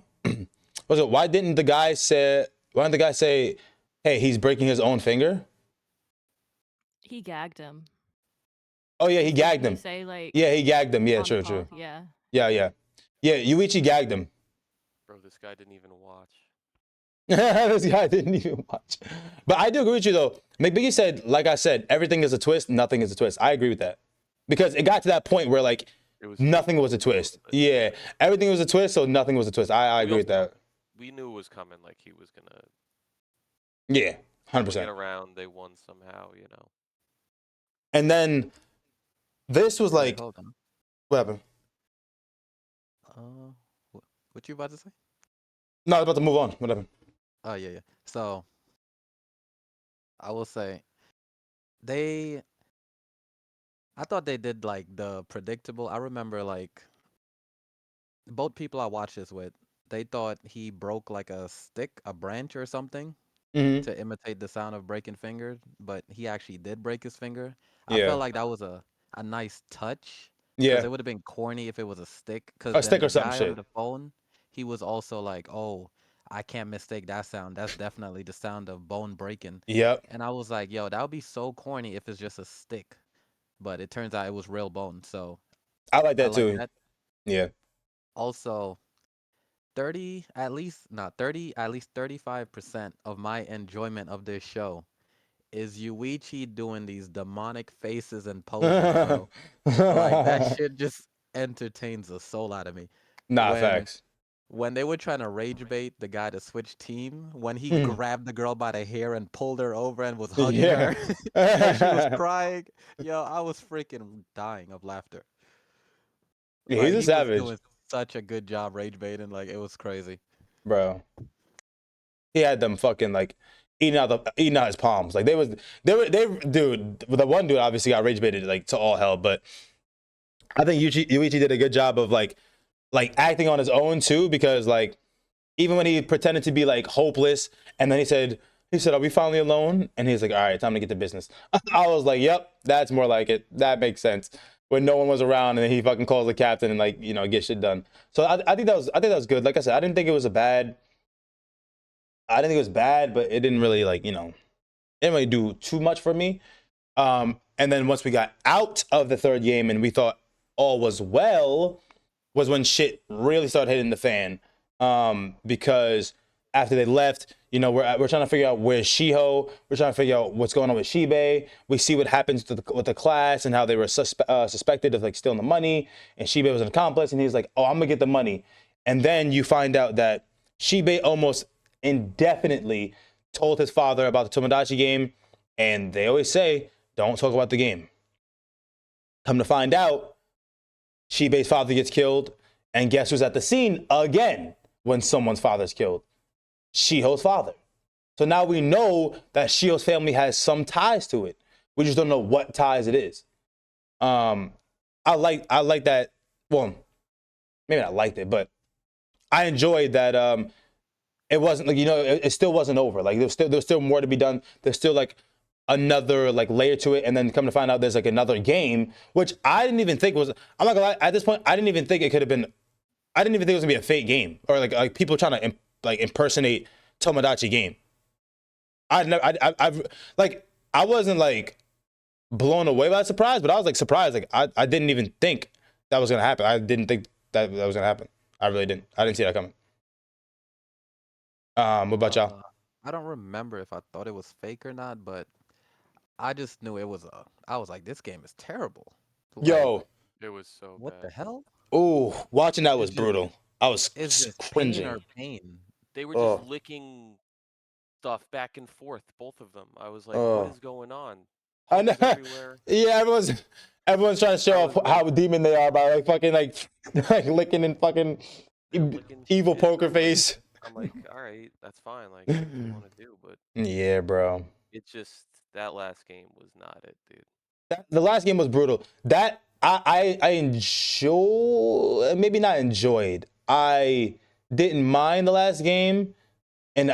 it? Why didn't the guy say? Why didn't the guy say, "Hey, he's breaking his own finger"? He gagged him. Oh yeah, he gagged They him. say like Yeah, he gagged him. Yeah, on the true, call. true. Yeah. Yeah. Yuichi gagged him. Bro, this guy didn't even watch. This guy didn't even watch. But I do agree with you though. McBiggie said, like I said, everything is a twist, nothing is a twist. I agree with that. Because it got to that point where like It was nothing was a twist. Yeah. Everything was a twist, so nothing was a twist. I agree with that. We knew it was coming. Like he was gonna Yeah. swing 100%. it around. They won somehow. You know. And then this was Wait, like, hold on. what happened? What you about to say? No, I was about to move on. What happened? Oh yeah. So I will say they. I thought they did like the predictable. I remember like both people I watched this with, they thought he broke like a stick, a branch or something Mm-hmm. to imitate the sound of breaking fingers, but he actually did break his finger. I Yeah. felt like that was a nice touch because Yeah. it would have been corny if it was a stick. Because A then stick the or some guy on shit. the phone, he was also like, "Oh, I can't mistake that sound. That's definitely the sound of bone breaking." Yep. And I was like, "Yo, that would be so corny if it's just a stick." But it turns out it was real bone, so I like I that like too. that. Yeah. Also, 30 at least not 30 at least 35% of my enjoyment of this show is Yuichi doing these demonic faces and poses, bro. Like that shit just entertains the soul out of me. Nah, When facts. when they were trying to rage bait the guy to switch team, when he Mm. grabbed the girl by the hair and pulled her over and was hugging Yeah. her, and she was crying, yo, I was freaking dying of laughter. Yeah, he's Like a he was savage, doing such a good job rage baiting, like it was crazy. bro. He had them fucking like eating out his palms. Like dude. The one dude obviously got rage baited like to all hell, but I think Yuichi did a good job of like acting on his own too, because like even when he pretended to be like hopeless, and then he said, "Are we finally alone?" And he's like, "All right, time to get to business." I was like, "Yep, that's more like it. That makes sense." When no one was around, and then he fucking calls the captain and like get shit done. So I think that was good. Like I said, I didn't think it was bad. I didn't think it was bad, but it didn't really like it didn't really do too much for me. And then once we got out of the third game and we thought all was well, was when shit really started hitting the fan. Because after they left, we're trying to figure out where's Shiho. We're trying to figure out what's going on with Shibe. We see what happens with the class and how they were suspected of like stealing the money. And Shibe was an accomplice, and he's like, "Oh, I'm gonna get the money." And then you find out that Shibe almost indefinitely told his father about the Tomodachi game, and they always say, "Don't talk about the game." Come to find out, Shibe's father gets killed, and guess who's at the scene again when someone's father's killed? Shiho's father. So now we know that Shiho's family has some ties to it. We just don't know what ties it is. I like that. Well, maybe not liked it, but I enjoyed that. It wasn't like it still wasn't over. Like there's still more to be done. There's still like another like layer to it, and then come to find out there's like another game, which I didn't even think was. I'm not gonna lie. At this point, I didn't even think it could have been. I didn't even think it was gonna be a fake game or like people trying to impersonate Tomodachi game. I've like I wasn't like blown away by surprise, but I was like surprised. Like I didn't even think that was gonna happen. I didn't think that was gonna happen. I really didn't. I didn't see that coming. What about y'all? I don't remember if I thought it was fake or not, but I just knew it was I was like, this game is terrible. Like, Yo, It was so what the bad. hell? ooh, watching that was It's just brutal. I was it's just pain cringing. or pain. They were just Oh, licking stuff back and forth, both of them. I was like, what oh. is going on? I know. Holes everywhere. Yeah, everyone's trying to I show was off like, how demon they are by like fucking like licking and fucking they're licking evil shit, and poker face. I'm like, all right, that's fine. Like, what do you want to do? But Yeah, bro. it just that last game was not it, dude. The last game was brutal. That I enjoy, maybe not enjoyed. I didn't mind the last game, and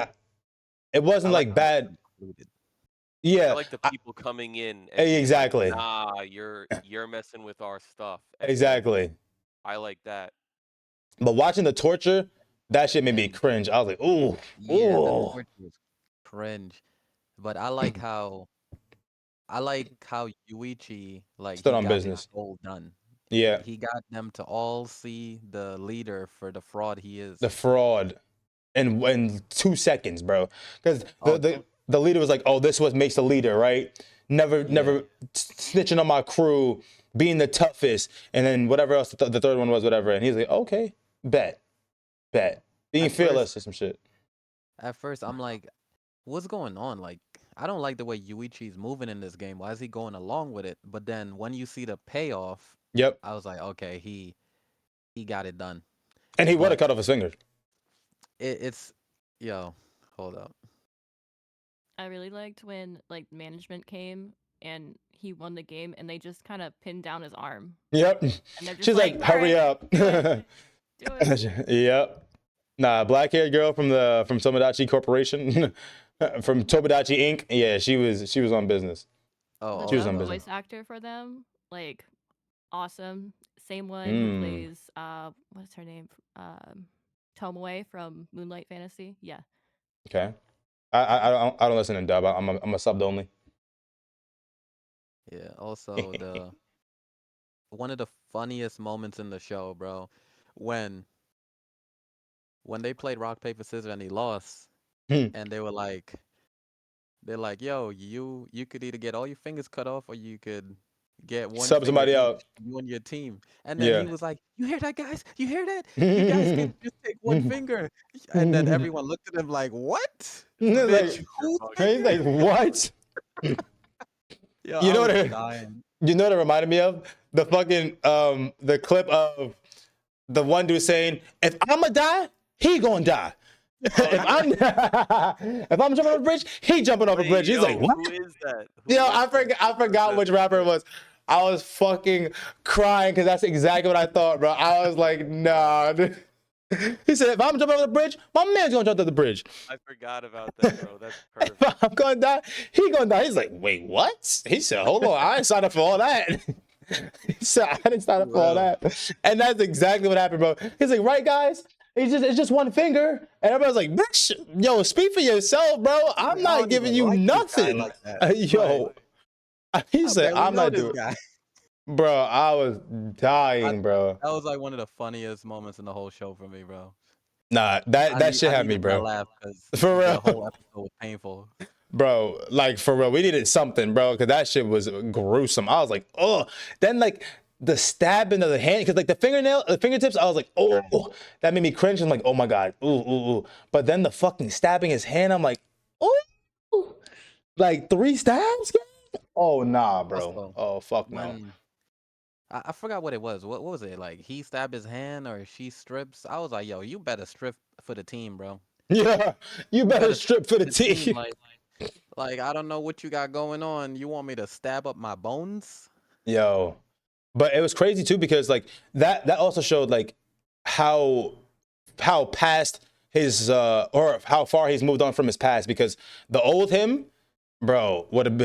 it I wasn't like like how it bad. concluded. I Yeah, like the people coming in and being exactly, like, nah, you're messing with our stuff, and then exactly. I like that. But watching the torture, that shit made me And cringe. I was like, ooh, yeah, the ooh. torture was cringe. But I like how Yuichi, like, Stood he on got his business. goal done. Yeah, He got them to all see the leader for the fraud he the is. fraud in 2 seconds, bro. Because Oh, two, the leader was like, "Oh, this is what makes a leader, right? yeah. Never snitching on my crew, being the toughest, and then whatever else the third one was, whatever." And he's like, "Okay, bet, being At first, fearless or some shit." at first, I'm like, what's going on? Like, I don't like the way Yuichi's moving in this game. Why is he going along with it? But then when you see the payoff, Yep, I was like, okay, he got it done. and he would have But cut off his fingers. it's yo, hold up. I really liked when like management came and he won the game and they just kind of pinned down his arm Yep, and they're just she's like, like, "All "Hurry right, up." do it, do it." Yep. Nah, black haired girl from Tomodachi Corporation, from Tomodachi Inc. Yeah, she was on business. Oh, The She was dub on also, business. voice actor for them, like awesome. Same one who Mm, plays what's her name? Tomoe from Moonlight Fantasy. Yeah. okay. I don't listen to dub. I'm a subbed only. yeah, also the one of the funniest moments in the show, bro, when when they played rock paper scissors and he lost, Hmm. and they're like, yo, you could either get all your fingers cut off or you could get one Sub finger somebody each, out. you and your team. And then Yeah. he was like, "You hear that, guys? You hear that? You guys can just take one finger." And then everyone looked at him like, "What? It's Bitch, like, whose he's finger?" like, what? Yo, You I know was what? dying. You know what it reminded me of? The fucking the clip of the one dude saying, "If I'ma die, he gonna die. if I'm if I'm jumping off a bridge, he jumping off a Wait, bridge." He's yo, like, "What?" who is that? Who Yo, is I that? forgot which rapper it was. I was fucking crying because that's exactly what I thought, bro. I was like, nah. Dude. He said, if I'm jumping over the bridge, my man's gonna jump over the bridge. I forgot about that, bro. That's If perfect. I'm gonna die, he gonna die. He's like, wait, what? He said, hold on, I ain't signed up for all that. He said, I didn't sign up for all Real. that. And that's exactly what happened, bro. He's like, right, guys? It's just one finger. And everybody's like, bitch, yo, speak for yourself, bro. I'm I not don't giving even you like this guy nothing. like that. Yo, he I said, barely I'm know not this doing guy. Bro, I was dying, bro. That was like one of the funniest moments in the whole show for me, bro. Nah, that shit I had me, needed that bro. laugh because For the real. whole episode was painful. Bro, like for real, we needed something, bro, because that shit was gruesome. I was like, oh. Then like the stabbing of the hand, because like the fingertips, I was like, oh, that made me cringe. I'm like, oh my god, ooh. But then the fucking stabbing his hand, I'm like, oh, like 3 stabs? Oh nah, bro. Also, Oh fuck no. when I forgot what it was. What was it? Like he stabbed his hand or she strips? I was like, yo, you better strip for the team, bro. Yeah, you better strip for the team. team. Like I don't know what you got going on. You want me to stab up my bones? Yo, but it was crazy too because like that also showed like how past his or how far he's moved on from his past, because the old him, bro, would have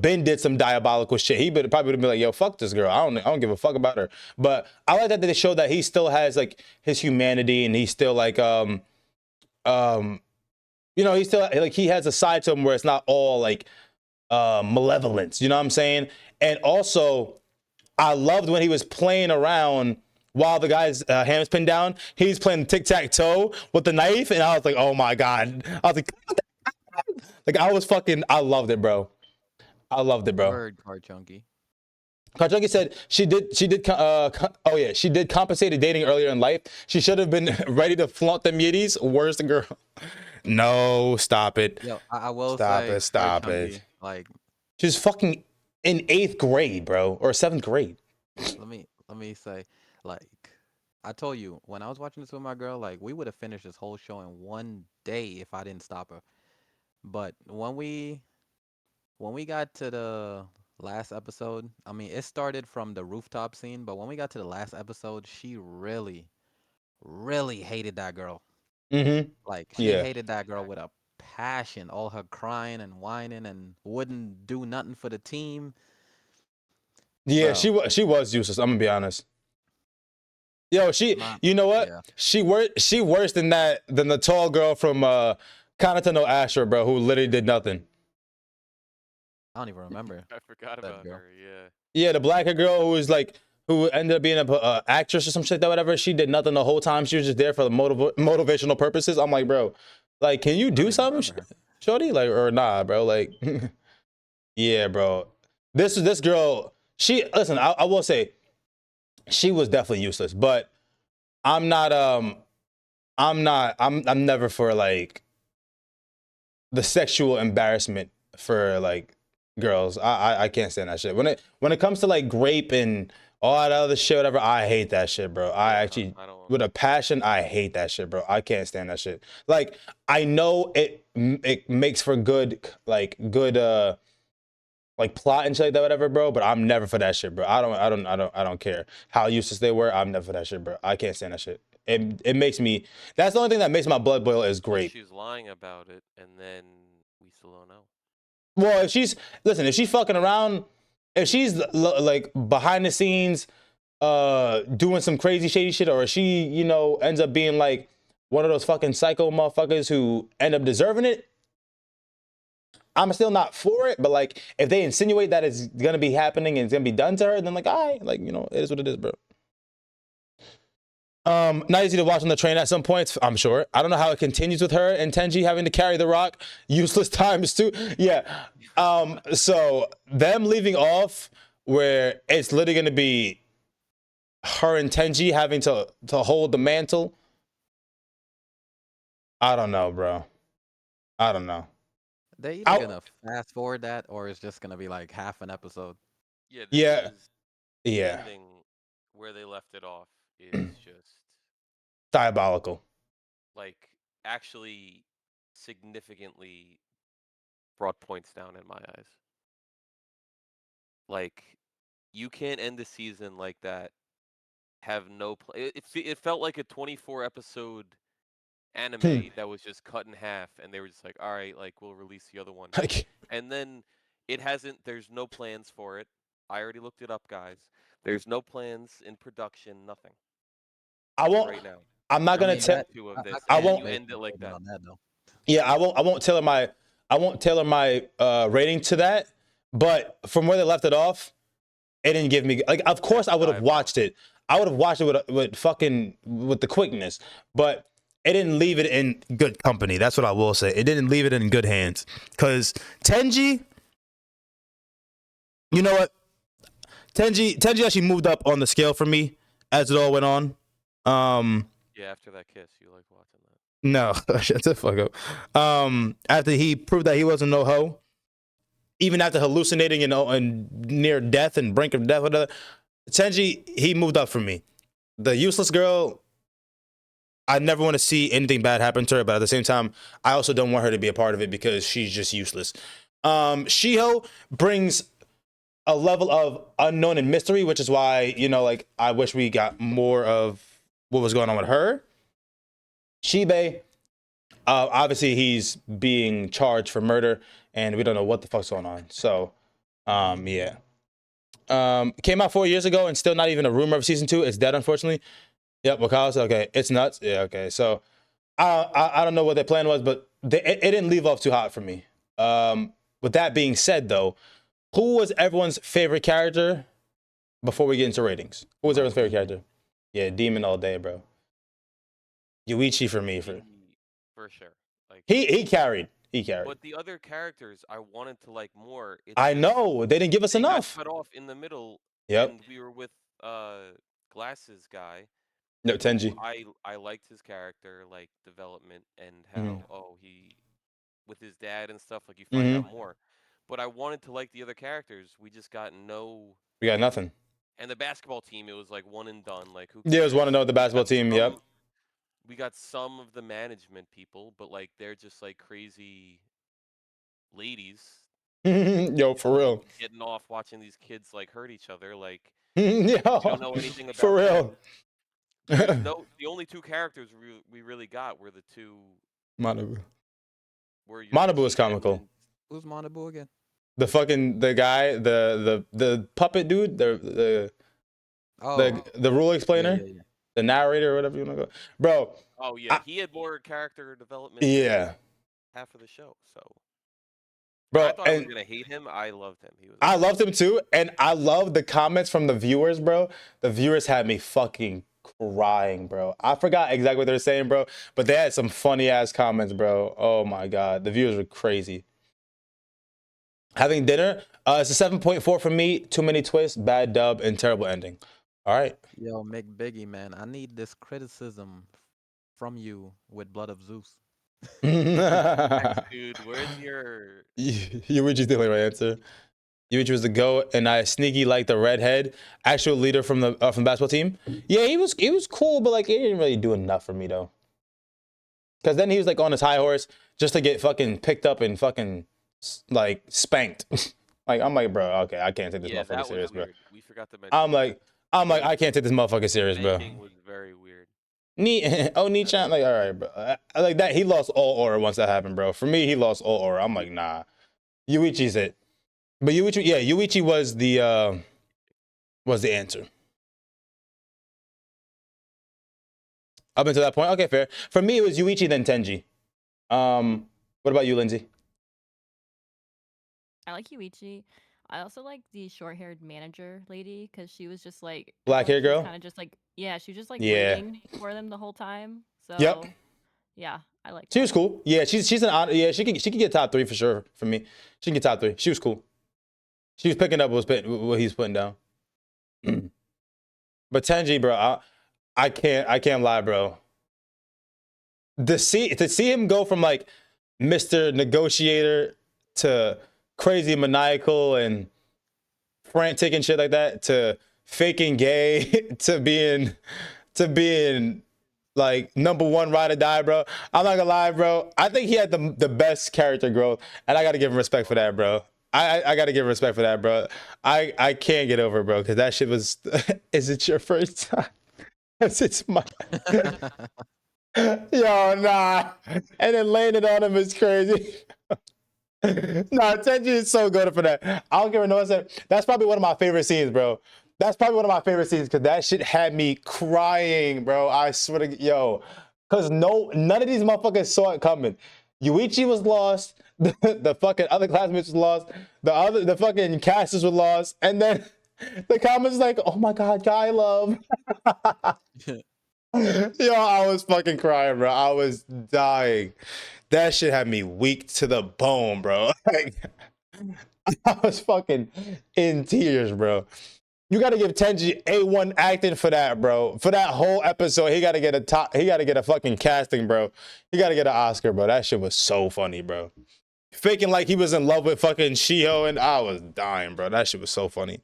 been did some diabolical shit. He probably would have been like, yo, fuck this girl. I don't give a fuck about her. But I like that they showed that he still has like his humanity, and he's still like you know, he's still like, he has a side to him where it's not all like malevolence, you know what I'm saying? And also I loved when he was playing around while the guy's hand was pinned down. He's playing tic-tac-toe with the knife, and I was like, oh my god. I was like I loved it, bro. I loved it, bro. Word, Car Chunky. Karchunky said she did compensated dating earlier in life. She should have been ready to flaunt them yiddies. Where's the girl? No, stop it. Yo, I will Stop say, it, stop Car it. Chunky, like, She's fucking in 8th grade, bro, or 7th grade. let me say, like, I told you when I was watching this with my girl, like, we would have finished this whole show in one day if I didn't stop her. But when we got to the last episode, I mean, it started from the rooftop scene, but when we got to the last episode, she really, really hated that girl. Mm-hmm. Like, she Yeah. hated that girl with a passion. All her crying and whining and wouldn't do nothing for the team. Yeah, Bro. she was useless. I'm gonna be honest. Yo, you know what? Yeah. She worse than the tall girl from Kanata no Ashura, bro, who literally did nothing. I don't even remember. I forgot that about girl. her. Yeah. Yeah, the black girl who ended up being a actress or some shit, that whatever. She did nothing the whole time. She was just there for the motivational purposes. I'm like, bro, like, can you do even something, remember shorty? Like, or nah, bro? Like, yeah, bro. This girl. Listen. I will say, she was definitely useless. But I'm never for like the sexual embarrassment for like girls. I can't stand that shit. When it comes to like grape and all that other shit, whatever, I hate that shit, bro. I don't, with a passion, I hate that shit, bro. I can't stand that shit. Like, I know it makes for good like plot and shit like that, whatever, bro. But I'm never for that shit, bro. I don't care how useless they were. I'm never for that shit, bro. I can't stand that shit. It makes me. That's the only thing that makes my blood boil is grape. She's lying about it, and then we still don't know. Well, if she's fucking around, if she's like behind the scenes, doing some crazy shady shit, or she, you know, ends up being like one of those fucking psycho motherfuckers who end up deserving it, I'm still not for it. But like, if they insinuate that it's gonna be happening and it's gonna be done to her, then like, all right, like, you know, it is what it is, bro. Not easy to watch on the train at some points, I'm sure. I don't know how it continues with her and Tenji having to carry the rock useless times too. Yeah. So them leaving off where it's literally going to be her and Tenji having to hold the mantle. I don't know, bro. I don't know. They're either I'll- gonna fast forward that, or it's just gonna be like half an episode. Yeah, this Yeah. is the Yeah. ending where they left it off is just Diabolical. like actually significantly brought points down in my eyes. Like you can't end the season like that. Have no play. It felt like a 24 episode anime that was just cut in half, and they were just like, all right, like we'll release the other one, Like, and then it hasn't. There's no plans for it. I already looked it up, guys. There's no plans in production. Nothing I won't. right now. I'm not gonna tell. Two of this, I and won't- you end it like that. On that though. Yeah, I won't tailor my rating to that. But from where they left it off, it didn't give me like. Of course, I would have watched it. I would have watched it with the quickness, but it didn't leave it in good company. That's what I will say. It didn't leave it in good hands. Because Tenji, you know what? Tenji actually moved up on the scale for me as it all went on. Yeah, after that kiss, you like watching that. No, shut the fuck up. After he proved that he wasn't no hoe, even after hallucinating and near death and brink of death, whatever, Tenji, he moved up for me. The useless girl, I never want to see anything bad happen to her, but at the same time, I also don't want her to be a part of it because she's just useless. Shiho brings a level of unknown and mystery, which is why, like, I wish we got more of what was going on with her. Shibe, obviously he's being charged for murder, and we don't know what the fuck's going on. So, yeah. Came out 4 years ago and still not even a rumor of season 2. It's dead, unfortunately. Yep, Wakala's okay. It's nuts. Yeah, okay. So, I don't know what their plan was, but it didn't leave off too hot for me. With that being said, though, who was everyone's favorite character before we get into ratings? Who was everyone's favorite character? Yeah, Demon all day, bro. Yuichi for me. For sure. Like he carried. He carried. But the other characters I wanted to like more. I know they didn't give us they got enough. cut off in the middle. Yep. And we were with Glasses guy. No, who Tenji. I liked his character like development and how he with his dad and stuff, like you find out more. But I wanted to like the other characters. We just got no. We got nothing. And the basketball team, it was like one and done. Like who? Yeah, it was one and done with the basketball team. Yep. We got some of the management people, but like they're just like crazy ladies. Yo, for real. Getting off watching these kids like hurt each other. Like Yo, you don't know anything about for real. The only two characters we really got were the two. Manabu. Were Manabu was comical. Who's Manabu again? The guy, the puppet dude, the rule explainer, Yeah. the narrator, or whatever you want to go, bro. Oh yeah, he had more character development. Yeah. Than half of the show, so. Bro, I thought I was gonna hate him. I loved him. I loved him too, and I loved the comments from the viewers, bro. The viewers had me fucking crying, bro. I forgot exactly what they were saying, bro, but they had some funny ass comments, bro. Oh my god, the viewers were crazy. Having dinner, it's a 7.4 for me. Too many twists, bad dub, and terrible ending. All right. Yo, Biggie, man, I need this criticism from you with Blood of Zeus. Dude, where's your? You were just doing my answer. Yuichi was the GOAT, and I sneaky like the redhead, actual leader from the basketball team. Yeah, he was cool, but like he didn't really do enough for me though. Cause then he was like on his high horse just to get fucking picked up and fucking like spanked. Like I'm like, bro, okay, I can't take this motherfucker serious, bro. We forgot to mention. I'm like, I can't take this motherfucker serious, bro. Spanking was very weird. Nichan, like, all right, bro. I like that. He lost all aura once that happened, bro. For me, he lost all aura. I'm like, nah. Yuichi's it. But Yuichi was the answer. Up until that point, okay, fair. For me, it was Yuichi then Tenji. What about you, Lindsay? I like Yuichi. I also like the short-haired manager lady because she was just like Black hair girl? kind of just like she was just like Yeah. waiting for them the whole time. So Yep. yeah, I like. She was cool. Yeah, she's an yeah. She could get top 3 for sure for me. She can get top 3. She was cool. She was picking up what he's putting down. But Tenji, bro, I can't lie, bro. To see him go from like Mr. Negotiator to crazy maniacal and frantic and shit like that to faking gay to being like #1 ride or die, bro. I'm not gonna lie, bro. I think he had the best character growth, and I gotta give him respect for that, bro. I gotta give him respect for that, bro. I can't get over it, bro, because that shit was. Is it your first time? Yes, it's my. Yo, nah. And then laying it on him is crazy. Nah, Tenji is so good for that. I don't give a no. That's probably one of my favorite scenes, bro. That's probably one of my favorite scenes because that shit had me crying, bro. I swear to yo, because none of these motherfuckers saw it coming. Yuichi was lost. The fucking other classmates was lost. The fucking casters were lost, and then the comments like, "Oh my god, guy love." Yo, I was fucking crying, bro. I was dying. That shit had me weak to the bone, bro. Like, I was fucking in tears, bro. You gotta give Tenji A1 acting for that, bro. For that whole episode, he gotta get a fucking casting, bro. He gotta get an Oscar, bro. That shit was so funny, bro. Faking like he was in love with fucking Shiho, and I was dying, bro. That shit was so funny.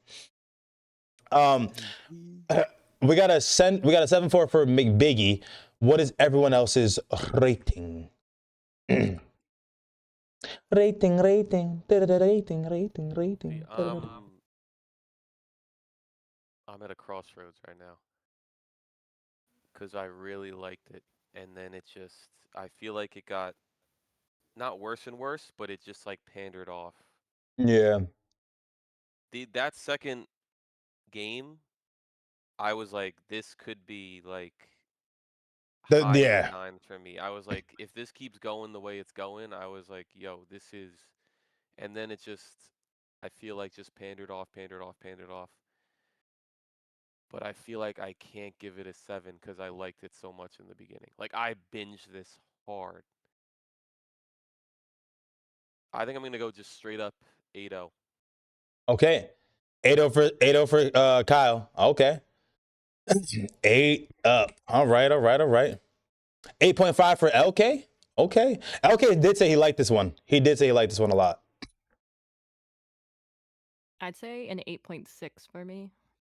We got a 7.4 for McBiggie. What is everyone else's rating? rating. I'm at a crossroads right now because I really liked it, and then it just I feel like it got not worse and worse, but it just like pandered off. Yeah. That second game, I was like, this could be like higher Yeah. 9 for me. I was like, if this keeps going the way it's going, I was like, yo, this is, and then it just, I feel like just pandered off. But I feel like I can't give it a 7 because I liked it so much in the beginning. Like I binged this hard. I think I'm gonna go just straight up 8-0. Okay. 8-0 for Kyle. Okay. 8 up. All right. 8.5 for LK. Okay. LK did say he liked this one. He did say he liked this one a lot. I'd say an 8.6 for me.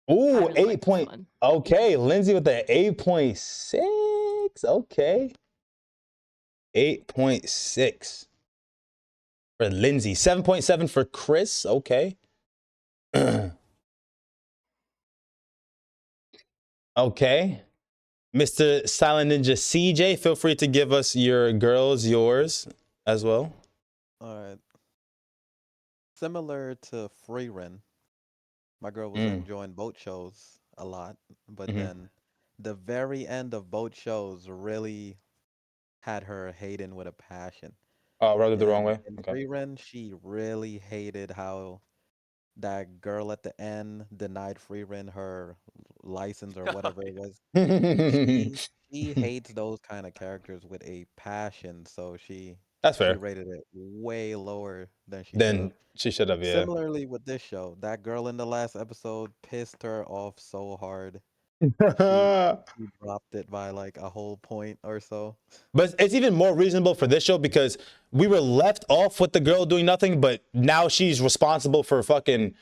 Ooh, really 8 point. Okay, Lindsay with the 8.6. Okay. 8.6 for Lindsay. 7.7 for Chris. Okay. Okay. Mr. Silent Ninja CJ, feel free to give us yours as well. All right. Similar to Free Ren, my girl was enjoying boat shows a lot, but then the very end of boat shows really had her hating with a passion. Oh, rubbed it the wrong way. In Okay. Free Ren, she really hated how that girl at the end denied Free Ren her license or whatever it was. She hates those kind of characters with a passion, so That's she fair. rated it way lower than she should Then have. she should have, yeah. Similarly with this show, that girl in the last episode pissed her off so hard. She dropped it by like a whole point or so. But it's even more reasonable for this show because we were left off with the girl doing nothing, but now she's responsible for fucking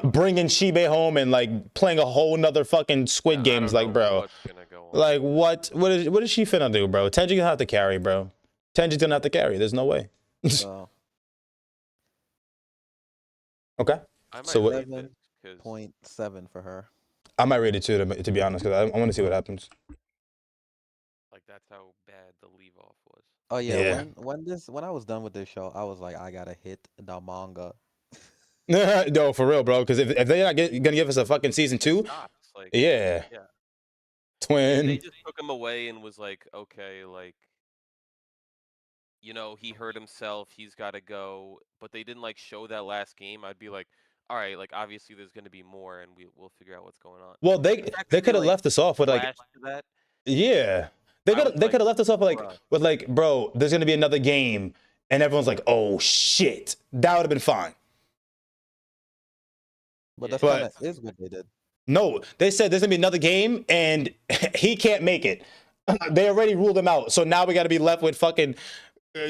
bringing Shibe home and like playing a whole nother fucking Squid Games. Like, bro, like what is she finna do, bro? Tenji's gonna have to carry, bro. Tenji's gonna have to carry. There's no way. So okay. So what? 7.7 for her. I might rate it too, to be honest, because I want to see what happens. Like that's how bad the leave off was. Oh yeah, when I was done with this show, I was like, I gotta hit the manga. No, for real, bro. Because if they're not gonna give us a fucking season 2, like, yeah. Twin. They just took him away and was like, okay, like, you know, he hurt himself, he's got to go. But they didn't like show that last game. I'd be like, all right, like obviously there's gonna be more, and we'll figure out what's going on. Well, they could have left us off with like, yeah, they could have left us off with like, bro, there's gonna be another game, and everyone's like, oh shit, that would have been fine. But Yeah, that's yeah, kind of But is what they did. no, they said there's gonna be another game, and he can't make it. They already ruled him out, so now we got to be left with fucking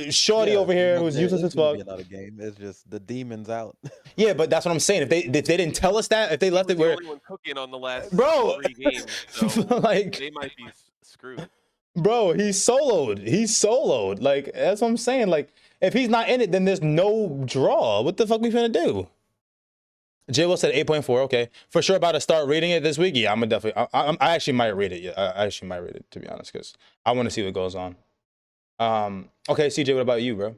Shorty Yeah, over here but who's there useless is as gonna fuck. be another game. It's just the demons out. Yeah, but that's what I'm saying. If they didn't tell us that, if they he left was it the where, only one cooking on the last bro, 3 games, so like, they might be screwed. bro, he's soloed. He's soloed. Like that's what I'm saying. Like if he's not in it, then there's no draw. What the fuck we finna do? J Will said 8.4. Okay, for sure. About to start reading it this week. Yeah, I'm gonna definitely. I actually might read it. Yeah, I actually might read it to be honest, because I want to see what goes on. Okay, CJ, what about you, bro?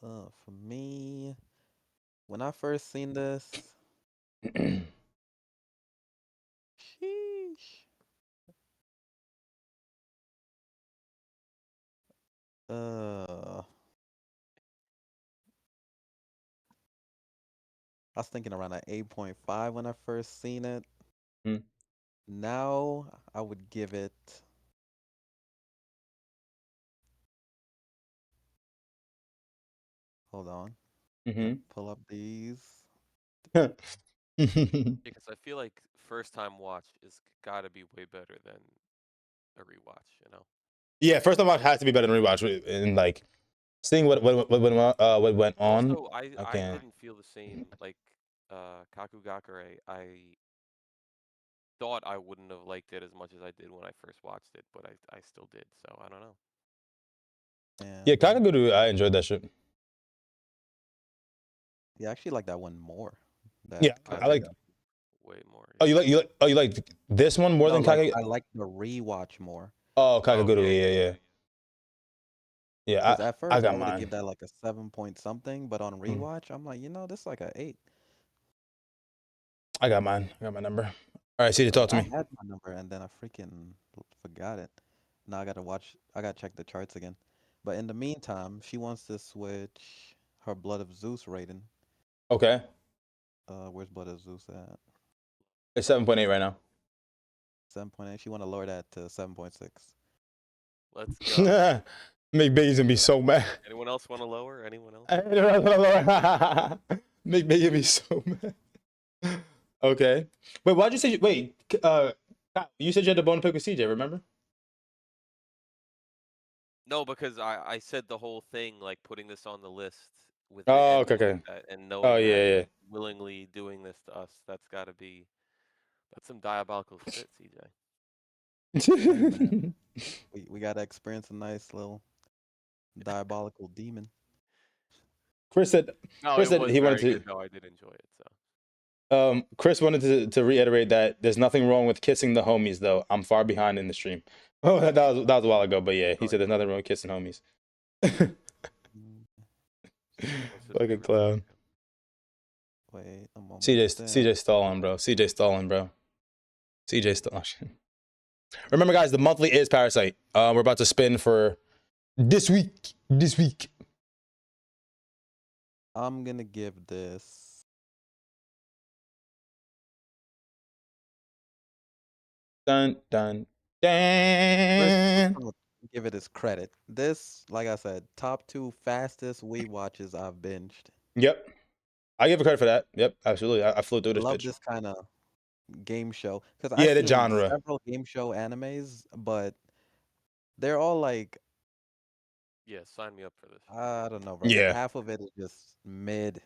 For me, when I first seen this, sheesh. I was thinking around an 8.5 when I first seen it. Mm. Now I would give it. Hold on. Gotta pull up these. Because I feel like first time watch is got to be way better than a rewatch. You know. Yeah, first time watch has to be better than rewatch, and like seeing what went on. Also, I I can't. didn't feel the same like Kakugakure. I thought I wouldn't have liked it as much as I did when I first watched it, but I still did. So I don't know. Yeah, And Kakaguru, I enjoyed that shit. yeah, I actually like that one more. That Yeah, I I like. like way more. Oh, Yeah. you like this one more No, than like Kakaguru? I like the rewatch more. Oh, Oh Kakaguru, yeah, yeah. Yeah, Because at I first I got would have mine. give that like a 7 point something, but on Mm. rewatch I'm like, this is like a 8. I got mine. I got my number. All right, CJ, Like talk to I me. had my number and then I freaking forgot it. Now I gotta watch. I gotta check the charts again. But in the meantime, she wants to switch her Blood of Zeus rating. Okay, Where's Blood of Zeus at? it's 7.8 right now. 7.8. She want to lower that to 7.6. let's go. Make Bays and be so mad. Anyone else want to lower? Anyone else? Make Bays be so mad. Okay. Wait, why'd you say? Wait, you said you had the bone to pick with CJ. Remember? No, because I said the whole thing like putting this on the list with it Oh, ending okay. like that and Oh, knowing that yeah. he's willingly doing this to us. That's some diabolical shit, CJ. Hey Yeah. man, we gotta experience a nice little diabolical demon. Chris said. No, Chris it said was he wanted very to. good though. I did enjoy it. So Chris wanted to reiterate that there's nothing wrong with kissing the homies, though. I'm far behind in the stream. Oh, that was a while ago, but yeah, he said there's nothing wrong with kissing homies. Mm, what's his Fucking favorite clown. Wait, I'm almost CJ there. CJ stalling, bro. CJ stalling, bro. CJ stalling. Remember, guys, the monthly is Parasite. We're about to spin for this week. This week. I'm gonna give this. Dun dun First, dun. I'm gonna give it its credit. This, like I said, top 2 fastest WeebWatches I've binged. Yep. I give a credit for that. Yep, absolutely. I flew through I this love bitch. this kind of game show because I've Yeah, the seen genre. several game show animes, but they're all like, yeah, sign me up for this. I don't know, bro. Yeah. Half of it is just mid.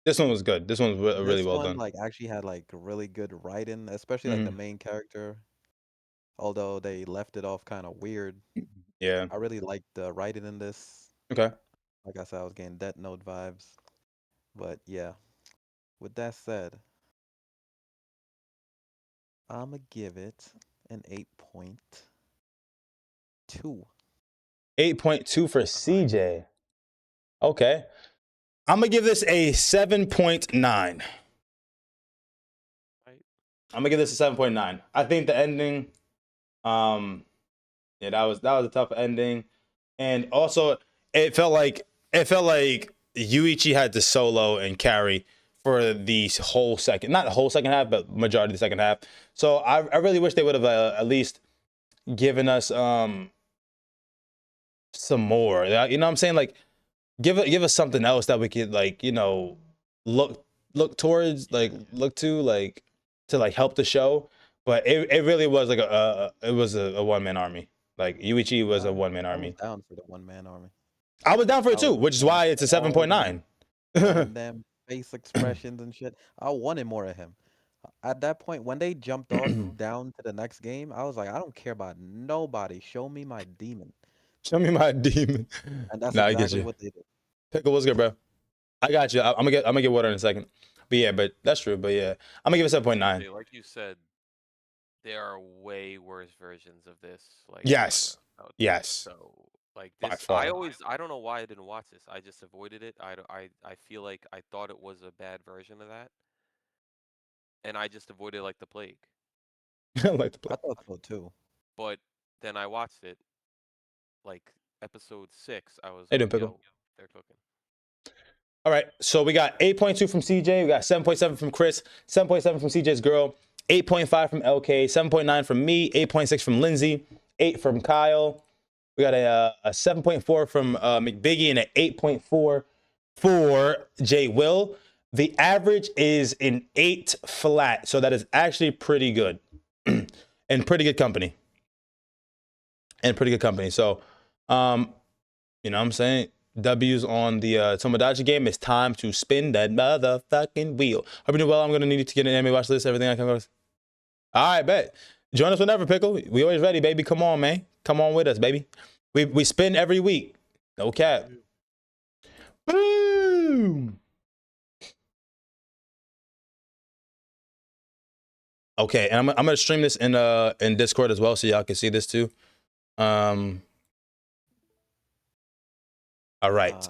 This one was good. This one was really This well one done. like actually had like really good writing, especially like the Mhm. main character. Although they left it off kind of weird. Yeah. I really liked the writing in this. Okay. Like I said, I was getting Death Note vibes. But yeah, with that said, I'ma give it an 8.2. 8.2 for All right. CJ. Okay. I'm gonna give this a 7.9. Right. I'm gonna give this a 7.9. I think the ending, yeah, that was a tough ending, and also it felt like Yuichi had to solo and carry for the whole second, not the whole second half, but majority of the second half. So I really wish they would have at least given us some more. You know what I'm saying? Like give us something else that we could like, you know, look towards, like look to like help the show. But it really was like it was a one-man army. Like Yuichi was a one-man I was army. down for the one-man army. I was down for it I too, was which is down why it's a for all them 7.9. damn face expressions and shit. I wanted more of him. At that point, when they jumped off down to the next game, I was like, I don't care about nobody. Show me my demon. Show me my demon. And that's Nah, I get exactly you. what they did. Pickle, what's good, bro? I got you. I'm gonna get water in a second. But yeah, but that's true. But yeah, I'm gonna give it 7.9. Yeah, like you said, there are way worse versions of this. Like Yes. out there. Yes. So like By this, far. I don't know why I didn't watch this. I just avoided it. I feel like I thought it was a bad version of that, and I just avoided like the plague. I like to play. I thought so too. But then I watched it, like episode 6. I was Hey, like, doing, Pickle? yo, they're cooking. All right, so we got 8.2 from CJ, we got 7.7 from Chris, 7.7 from CJ's girl, 8.5 from LK, 7.9 from me, 8.6 from Lindsay, 8 from Kyle. We got a 7.4 from McBiggie and an 8.4 for J Will. The average is an 8 flat, so that is actually pretty good and pretty good company. So, you know what I'm saying? W's on the Tomodachi game. It's time to spin that motherfucking wheel. Hope you do well. I'm gonna need to get an anime watch list. Everything I can. All right, bet. Join us whenever, Pickle. We always ready, baby. Come on, man. Come on with us, baby. We spin every week. No cap. Boom. Okay, and I'm gonna stream this in Discord as well, so y'all can see this too. All right.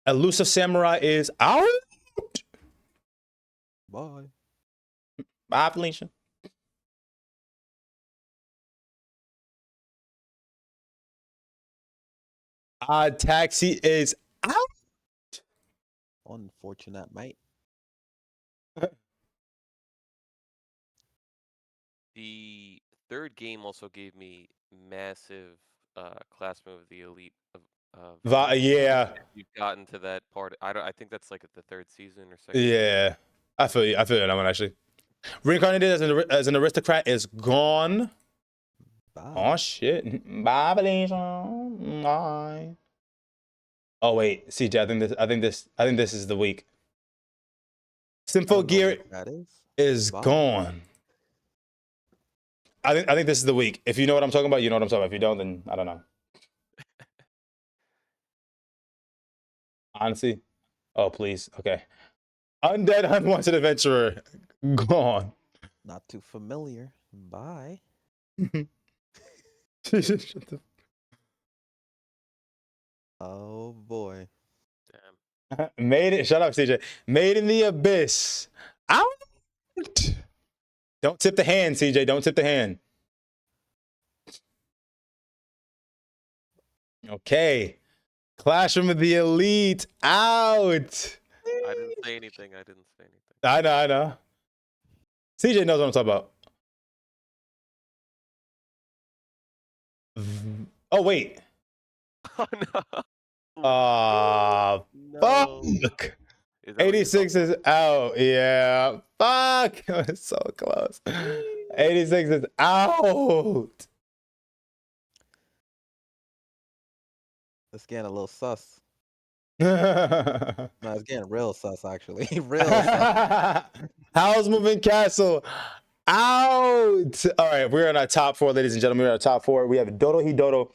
Elusive Samurai is out. Bye. Bye, Felicia. Taxi is out. Unfortunate, mate. The third game also gave me massive Classroom of the Elite Yeah. You've gotten to that part. I think that's like at the 3rd season or 2nd. Yeah. I feel you. I feel that one actually. Reincarnated as an aristocrat is gone. Bye. Oh shit. Bye, Felicia. Bye. Oh wait, CJ, I think this is the week. Sinful Gear is gone. I think this is the week. If you know what I'm talking about, you know what I'm talking about. If you don't, then I don't know. Honestly. Oh, please. Okay. Undead Unwanted Adventurer. Gone. Not too familiar. Bye. Oh boy. Damn. Made it. Shut up, CJ. Made in the Abyss. Out. Don't tip the hand, CJ. Don't tip the hand. Okay. Classroom of the Elite out. I didn't say anything. I know. CJ knows what I'm talking about. Oh, wait. Oh no. Fuck. 86 is out. Yeah. Fuck. It's so close. 86 is out. It's getting a little sus. No, it's getting real sus, actually. Real sus. How's Moving Castle? Out. All right, we're in our top 4, ladies and gentlemen. We're in our top 4. We have Dodo Hidodo,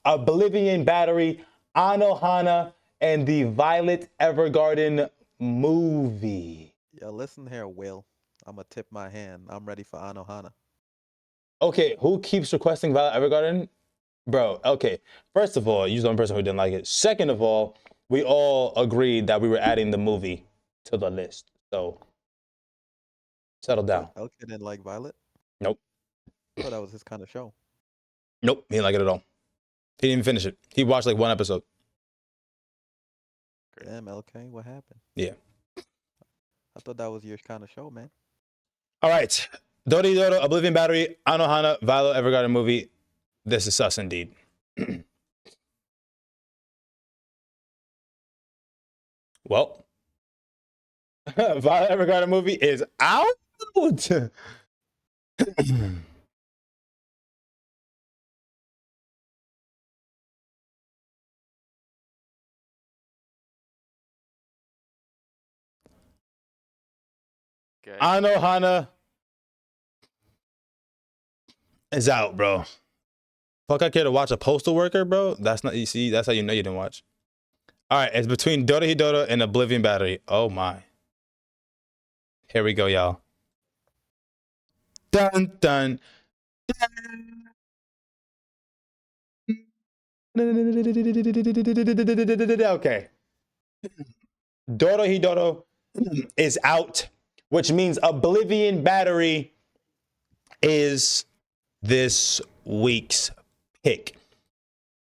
Oblivion Battery, Anohana, and the Violet Evergarden movie. Yo, listen here, Will. I'm gonna tip my hand. I'm ready for Anohana. Okay, who keeps requesting Violet Evergarden? Bro, okay. First of all, you're the only person who didn't like it. Second of all, we all agreed that we were adding the movie to the list. So, settle down. LK didn't like Violet? Nope. I thought that was his kind of show. Nope, he didn't like it at all. He didn't even finish it. He watched like 1 episode. Damn, LK, what happened? Yeah. I thought that was your kind of show, man. All right. Dodo Dodo, Oblivion Battery, Anohana, Violet Evergarden movie. This is sus indeed. Well, Violet Evergarden movie is out. Okay. Ano Hana is out, bro. Fuck, I care to watch a postal worker, bro. That's not, you see, that's how you know you didn't watch. All right, it's between Dota Hidota and Oblivion Battery. Oh my. Here we go, y'all. Dun dun. Okay. Dota Hidota is out, which means Oblivion Battery is this week's pick.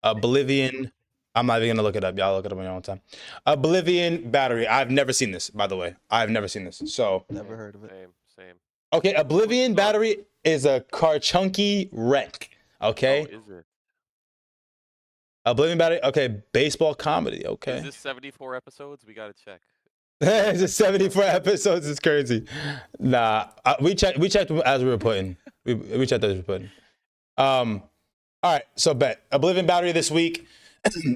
Oblivion. I'm not even gonna look it up. Y'all look it up on your own time. Oblivion Battery. I've never seen this, by the way. I've never seen this. So Never heard of it. Same. okay, Oblivion Battery is a Karchunky wreck. Okay. Oh, is it? Oblivion Battery. Okay, baseball comedy. Okay. Is this 74 episodes? We gotta check. It's just 74 episodes. It's crazy. Nah, we checked as we were putting. We checked as we were putting. All right, so bet Oblivion Battery this week.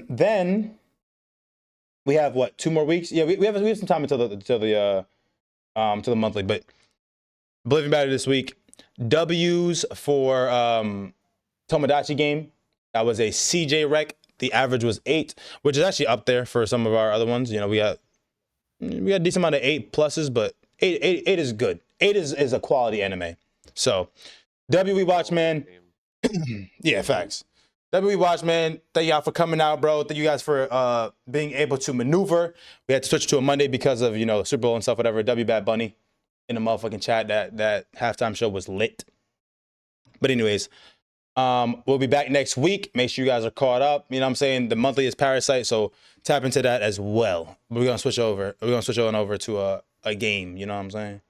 Then we have what, 2 more weeks? Yeah, we have some time until the monthly. But Oblivion Battery this week. W's for Tomodachi game. That was a CJ rec. The average was 8, which is actually up there for some of our other ones. You know, we got a decent amount of 8 pluses, but 8 is good. 8 is a quality anime. So WeebWatch, man. Yeah, facts. WeebWatch, man. Thank y'all for coming out, bro. Thank you guys for being able to maneuver. We had to switch to a Monday because of, you know, Super Bowl and stuff, whatever. W Bad Bunny in the motherfucking chat. That halftime show was lit. But anyways, we'll be back next week. Make sure you guys are caught up. You know what I'm saying? The monthly is Parasite, so tap into that as well. We're gonna switch over. We're gonna switch on over to a game. You know what I'm saying?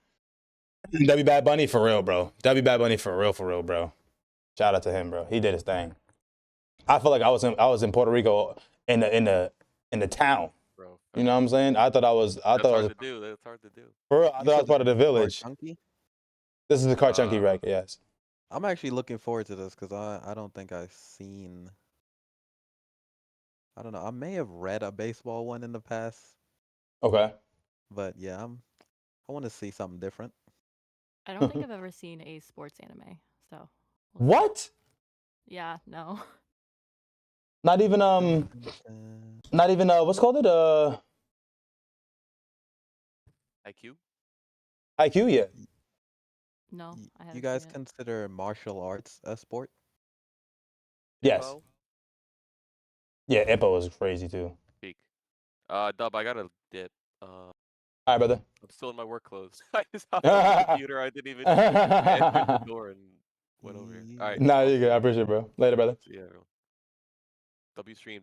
W Bad Bunny for real, bro. W Bad Bunny for real, bro. Shout out to him, bro. He did his thing. I feel like I was in Puerto Rico in the town. Bro. You know what I'm saying? I thought I was. That's hard to do. That's hard to do. For real, I thought I was part of the village. Chunky? This is the Karchunky wreck, yes. I'm actually looking forward to this because I don't think I've seen. I don't know. I may have read a baseball one in the past, Okay. but yeah, I want to see something different. I don't think I've ever seen a sports anime. So What? yeah, no. Not even what's called it? IQ? IQ yet. No, I haven't You guys seen it. consider martial arts a sport? Yes. Info? Yeah, Ippo was crazy too. Peak. Dub, I gotta dip. All right, brother. I'm still in my work clothes. I just hopped on the computer. I didn't even enter the door and went over here. All right. Nah, you're good. I appreciate it, bro. Later, brother. See ya, everyone. W stream.